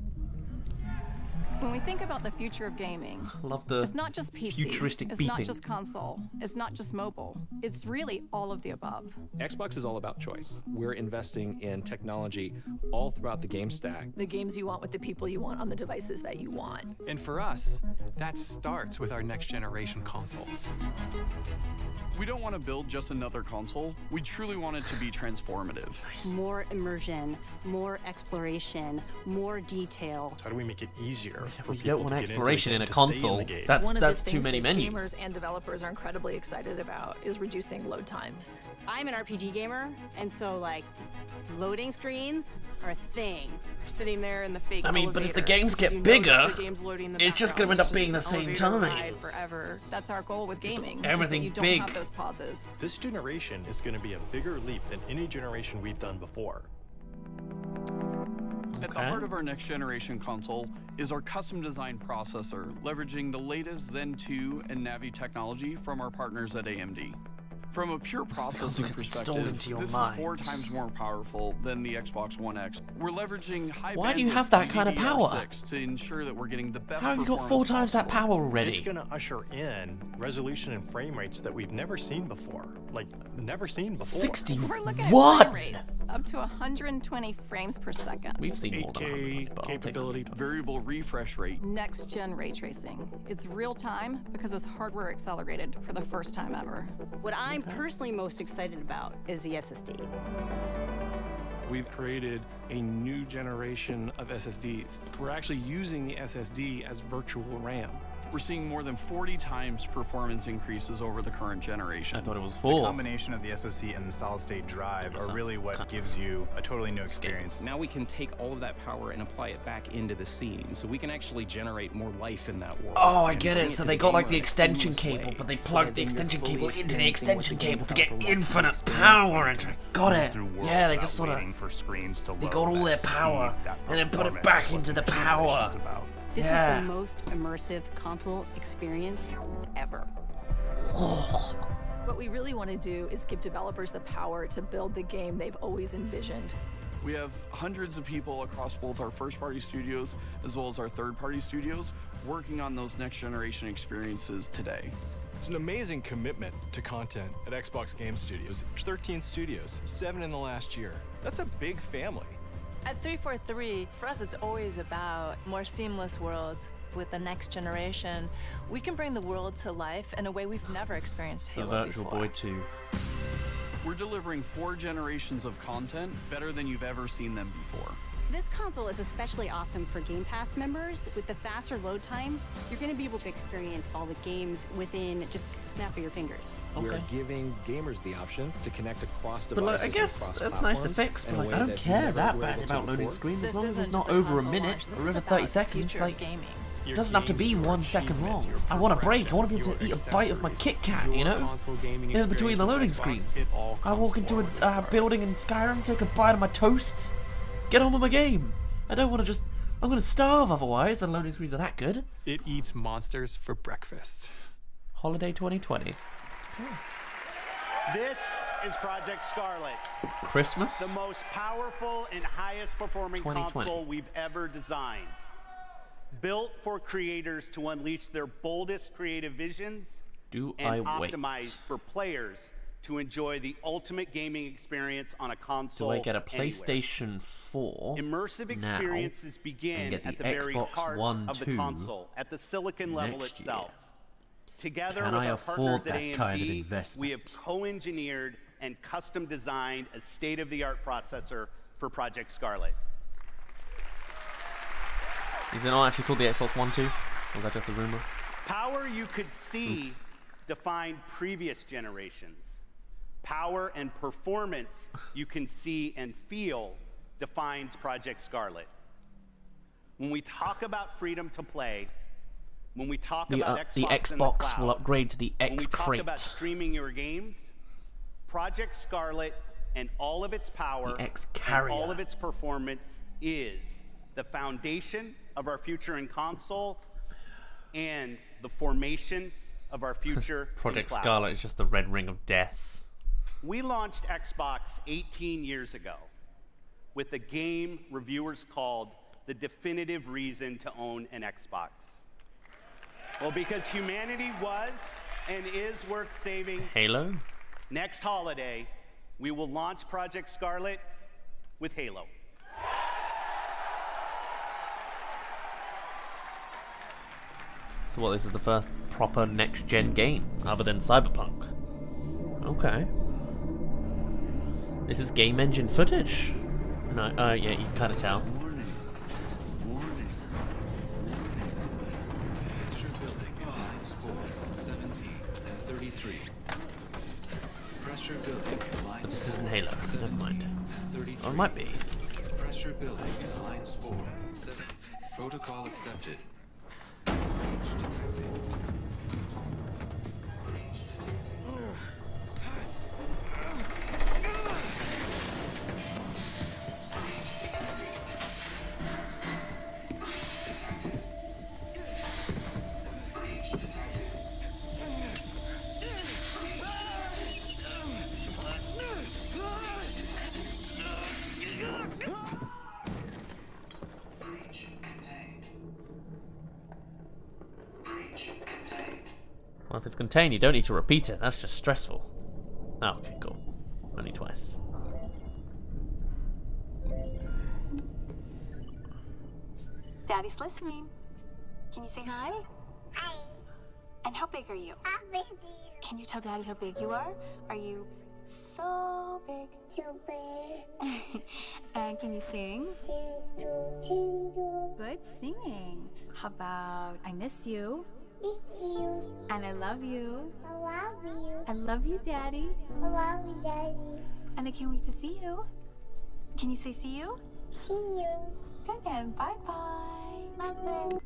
When we think about the future of gaming, I love the it's not just PC, futuristic it's beeping. not just console, it's not just mobile, it's really all of the above. Xbox is all about choice. We're investing in technology all throughout the game stack. The games you want with the people you want on the devices that you want. And for us, that starts with our next generation console. We don't want to build just another console. We truly want it to be transformative. More immersion, more exploration, more detail. How do we make it easier for We people don't want to get into the exploration game, in a to stay in console. the game? That's One of that's the too things many that menus. gamers and developers are incredibly excited about is reducing load times. I'm an RPG gamer, and so like loading screens are a thing. You're sitting there in the fake I mean, but if the elevator, games get you know bigger, that the game's loading in the it's just background. going to end up It's being the just same an time. ride forever. That's our goal with gaming. is that everything you don't big. have those pauses. This generation is going to be a bigger leap than any generation we've done before. At the heart of our next generation console is our custom design processor, leveraging the latest Zen 2 and Navi technology from our partners at AMD. From a pure processor perspective, this is 4 times more powerful than the Xbox One X. We're leveraging high Why do you bandwidth have that kind of power? GDDR6 to ensure that we're getting the best How have you got 4 performance times that possible. power already? It's going to usher in resolution and frame rates that we've never seen before. Like, never seen before. 60 We're looking at what? frame rates up to 120 frames per second. We've seen more than 100, but I'll take capability, variable refresh rate. Next gen ray tracing. It's real time because it's hardware accelerated for the first time ever. What I'm personally most excited about is the SSD. We've created a new generation of SSDs. We're actually using the SSD as virtual RAM. We're seeing more than 40 times performance increases over the current generation. I thought it was The 4. combination of the SoC and the solid-state drive are really what gives you a totally new experience. Now we can take all of that power and apply it back into the scene, so we can actually generate more life in that world. Oh, I and get bring it. So to they the got like gamer the in a extension seamless cable, way, but they so plugged that the then you're extension fully cable into the experiencing what extension the game cable to felt get for life infinite experience power into it. Got Move it. through worlds Yeah, they without just sort of waiting for screens to they load. got all That their speed, power that and then put it performance back is what into the new generation's power. about. This Yeah. is the most immersive console experience ever. What we really want to do is give developers the power to build the game they've always envisioned. We have hundreds of people across both our first-party studios as well as our third-party studios working on those next-generation experiences today. There's an amazing commitment to content at Xbox Game Studios. There's 13 studios, 7 in the last year. That's a big family. At 343, for us, it's always about more seamless worlds. With the next generation, we can bring the world to life in a way we've never experienced The Halo Virtual before. Boy 2. We're delivering 4 generations of content better than you've ever seen them before. This console is especially awesome for Game Pass members. With the faster load times, you're going to be able to experience all the games within just a snap of your fingers. We're giving gamers the option to connect across But devices like, I guess across that's nice to platforms fix, but in a like, way I don't that care never that were bad able to about loading before. screens as This long as it's isn't not just a over a console minute launch, this or is over about 30 seconds. future Like, gaming. it doesn't have to be 1 second long. I want a break. I want to be able to eat a bite of my Kit Kat, you know? In between the loading screens. I walk into a building in Skyrim, take a bite of my toast, get on with my game. I don't want to just... I'm going to starve otherwise when loading screens are that good. It eats monsters for breakfast. Holiday 2020. This is Project Scarlet. Christmas? The most powerful and highest performing 2020. console we've ever designed. Built for creators to unleash their boldest creative visions Do and I wait? optimize for players to enjoy the ultimate gaming experience on a console. Do I get a anywhere. PlayStation 4 Immersive now experiences begin and get the at the very Xbox heart One of the 2 console, at the silicon level next itself. Together Can with I our afford partners at that AMD, kind of investment? we have co-engineered and custom designed a state-of-the-art processor for Project Scarlet. Is it not actually called the Xbox One 2? Or is that just a rumor? Power you could see Oops. defined previous generations. Power and performance you can see and feel defines Project Scarlet. When we talk about freedom to play, when we talk about Xbox The in the Xbox cloud, will upgrade to the when we X talk Crate. about streaming your games, Project Scarlet and all of its power The X and Carrier. all of its performance is the foundation of our future in console and the formation of our future Project in cloud. Scarlet is just the red ring of death. We launched Xbox 18 years ago with a game reviewers called the definitive reason to own an Xbox. Well, because humanity was and is worth saving. Halo? Next holiday, we will launch Project Scarlet with Halo. So what, this is the first proper next-gen game, other than Cyberpunk? Okay. This is game engine footage? No, yeah, you can kind of tell. Picture building in lines 4, 17, and 33. Pressure building in lines But this isn't Halo, never 17 mind. and 33. Or it might be. Pressure building in lines 4, 7. Protocol accepted. Well, if it's contained, you don't need to repeat it. That's just stressful. Oh, okay, cool. Only twice. Daddy's listening. Can you say hi? Hi. And how big are you? I'm big. Can you tell Daddy how big you are? Are you So big. And can you sing? Good singing. How about I miss you? Miss you. And I love you. I love you. I love you, Daddy. I love you, Daddy. And I can't wait to see you. Can you say see you? See you. Good then. Bye-bye. Bye-bye.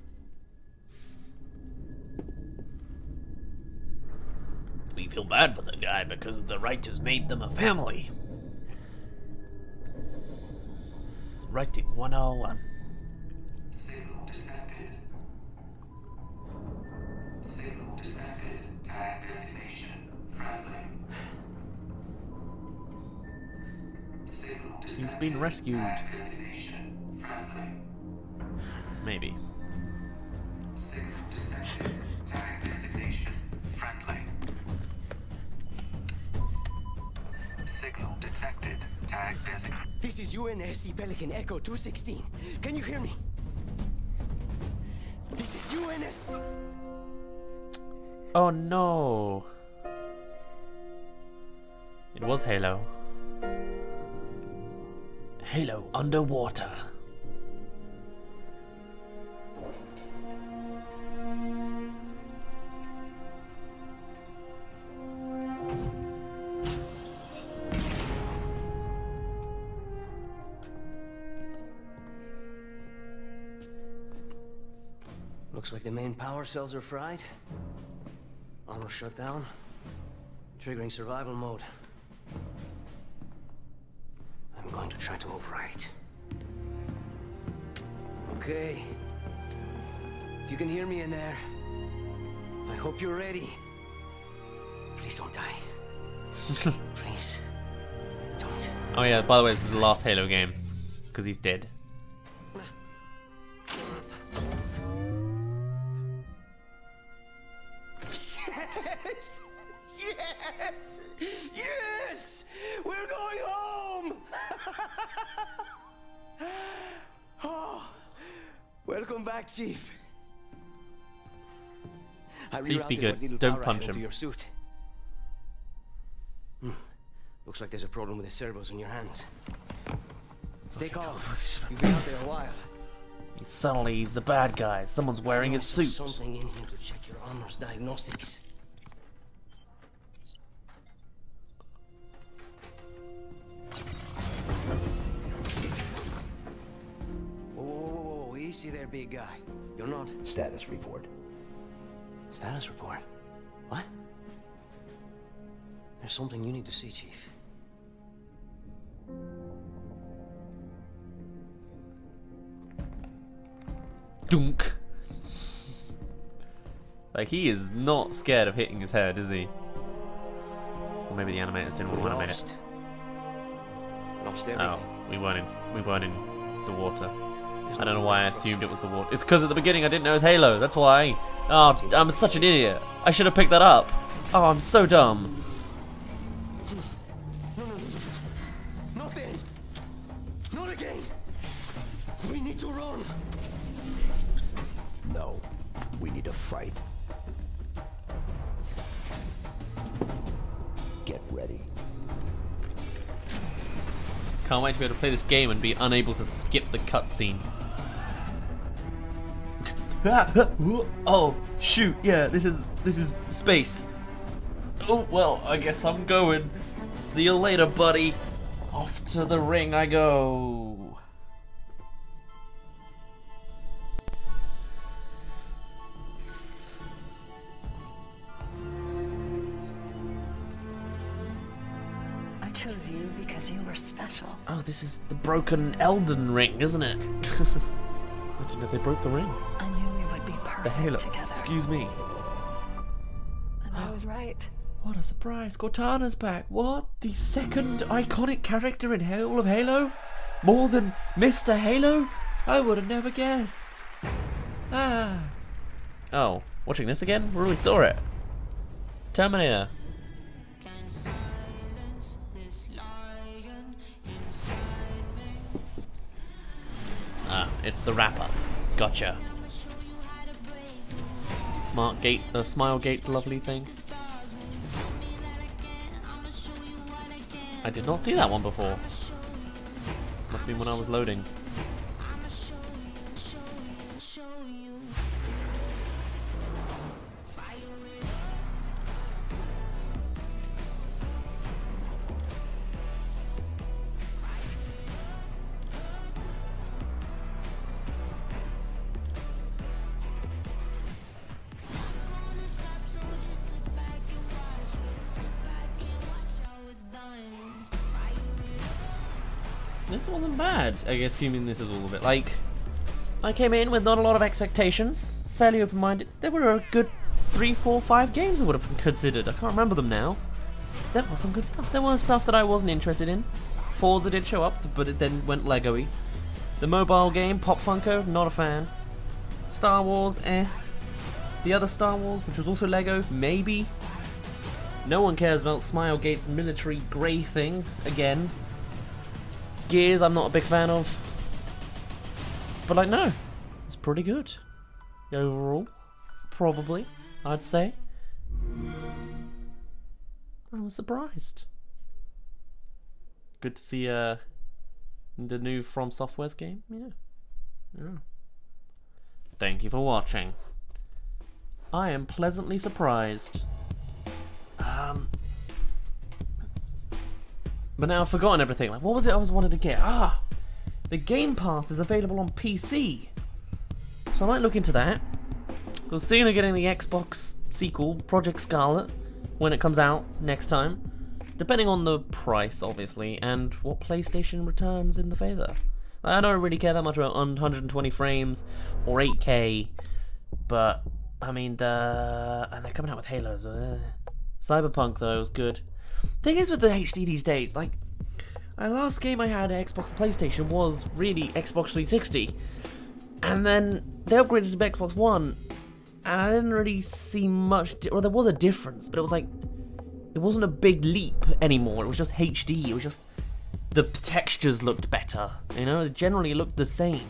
We feel bad for the guy because the writers made them a family. Writing 101. He's been rescued. Maybe. This is UNSC Pelican Echo 216. Can you hear me? This is UNS. Oh no. It was Halo. Halo underwater. Looks like the main power cells are fried. Armor shut down. Triggering survival mode. I'm going to try to overwrite. Okay. If you can hear me in there, I hope you're ready. Please don't die. Please. Don't. Oh yeah, by the way, this is the last Halo game. Because he's dead. Yes! Yes! Yes! We're going home! Oh, welcome back, Chief. Please be good. Don't punch him. Your suit. Looks like there's a problem with the servos in your hands. Stay calm. You've been out there a while. Suddenly he's the bad guy. Someone's wearing his suit. Something in here to check your armor's diagnostics. Whoa, easy there, big guy. You're not. Status report. Status report? What? There's something you need to see, Chief. Dunk. Like, he is not scared of hitting his head, is he? Or maybe the animators didn't want to animate it. Lost everything. Oh, we weren't in the water. I don't know why I assumed it was the water. It's because at the beginning I didn't know it was Halo. That's why. Oh, I'm such an idiot. I should have picked that up. Oh, I'm so dumb. Not then. Not again. We need to run. No, we need to fight. Get ready. Can't wait to be able to play this game and be unable to skip the cutscene. Oh shoot! Yeah, this is space. Oh well, I guess I'm going. See you later, buddy. Off to the ring I go. I chose you because you were special. Oh, this is the broken Elden Ring, isn't it? I didn't know they broke the ring. I knew we would be perfect The Halo. together. Excuse me. And I was right. What a surprise. Cortana's back. What? The second iconic character in all of Halo? More than Mr. Halo? I would have never guessed. Ah. Oh, watching this again? We already saw it. Terminator. Ah, it's the wrap-up. Gotcha. Smile gate's a lovely thing. I did not see that one before. Must have been when I was loading. This wasn't bad, I guess, assuming this is all of it. Like, I came in with not a lot of expectations, fairly open-minded. There were a good 3, 4, 5 games I would have considered. I can't remember them now. There was some good stuff. There was stuff that I wasn't interested in. Forza did show up, but it then went Lego-y. The mobile game, Pop Funko, not a fan. Star Wars, eh. The other Star Wars, which was also Lego, maybe. No one cares about Smilegate's military grey thing, again. Gears, I'm not a big fan of. But like, no, it's pretty good. Overall, probably, I'd say. I was surprised. Good to see the new From Software's game. Yeah. Thank you for watching. I am pleasantly surprised. But now I've forgotten everything. Like, what was it I wanted to get? The Game Pass is available on PC. So I might look into that. I was thinking of getting the Xbox sequel, Project Scarlet, when it comes out next time. Depending on the price, obviously, and what PlayStation returns in the favour. I don't really care that much about 120 frames or 8K, but, I mean, and they're coming out with Halo, so, Cyberpunk, though, was good. Thing is with the HD these days, like, the last game I had at Xbox and PlayStation was really Xbox 360, and then they upgraded to Xbox One, and I didn't really see much, or there was a difference, but it was like, it wasn't a big leap anymore, it was just HD, it was just, the textures looked better, you know, generally it looked the same,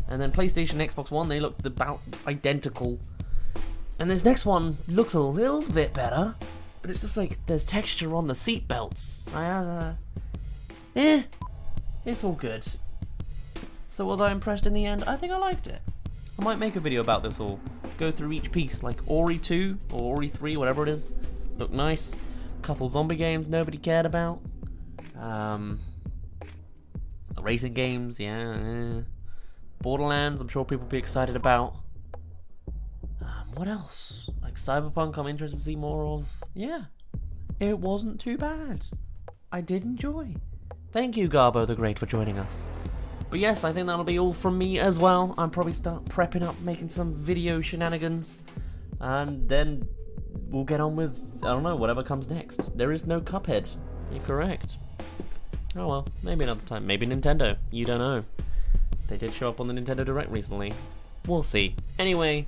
and then PlayStation and Xbox One, they looked about identical, and this next one looks a little bit better, but it's just like, there's texture on the seat belts. It's all good. So was I impressed in the end? I think I liked it. I might make a video about this all. Go through each piece, like Ori 2 or Ori 3, whatever it is. Look nice. A couple zombie games nobody cared about. Racing games, yeah. Borderlands, I'm sure people will be excited about. What else? Like Cyberpunk, I'm interested to see more of. Yeah, it wasn't too bad. I did enjoy. Thank you, Garbo the Great, for joining us. But yes, I think that'll be all from me as well. I'll probably start prepping up, making some video shenanigans, and then we'll get on with, I don't know, whatever comes next. There is no Cuphead. You're correct. Oh well, maybe another time. Maybe Nintendo. You don't know. They did show up on the Nintendo Direct recently. We'll see. Anyway,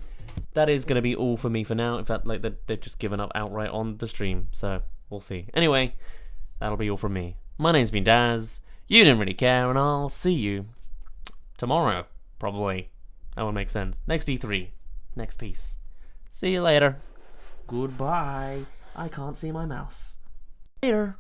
that is going to be all for me for now. In fact, like they've just given up outright on the stream, so we'll see. Anyway, that'll be all from me. My name's been Daz. You didn't really care, and I'll see you tomorrow, probably. That would make sense. Next E3. Next piece. See you later. Goodbye. I can't see my mouse. Later.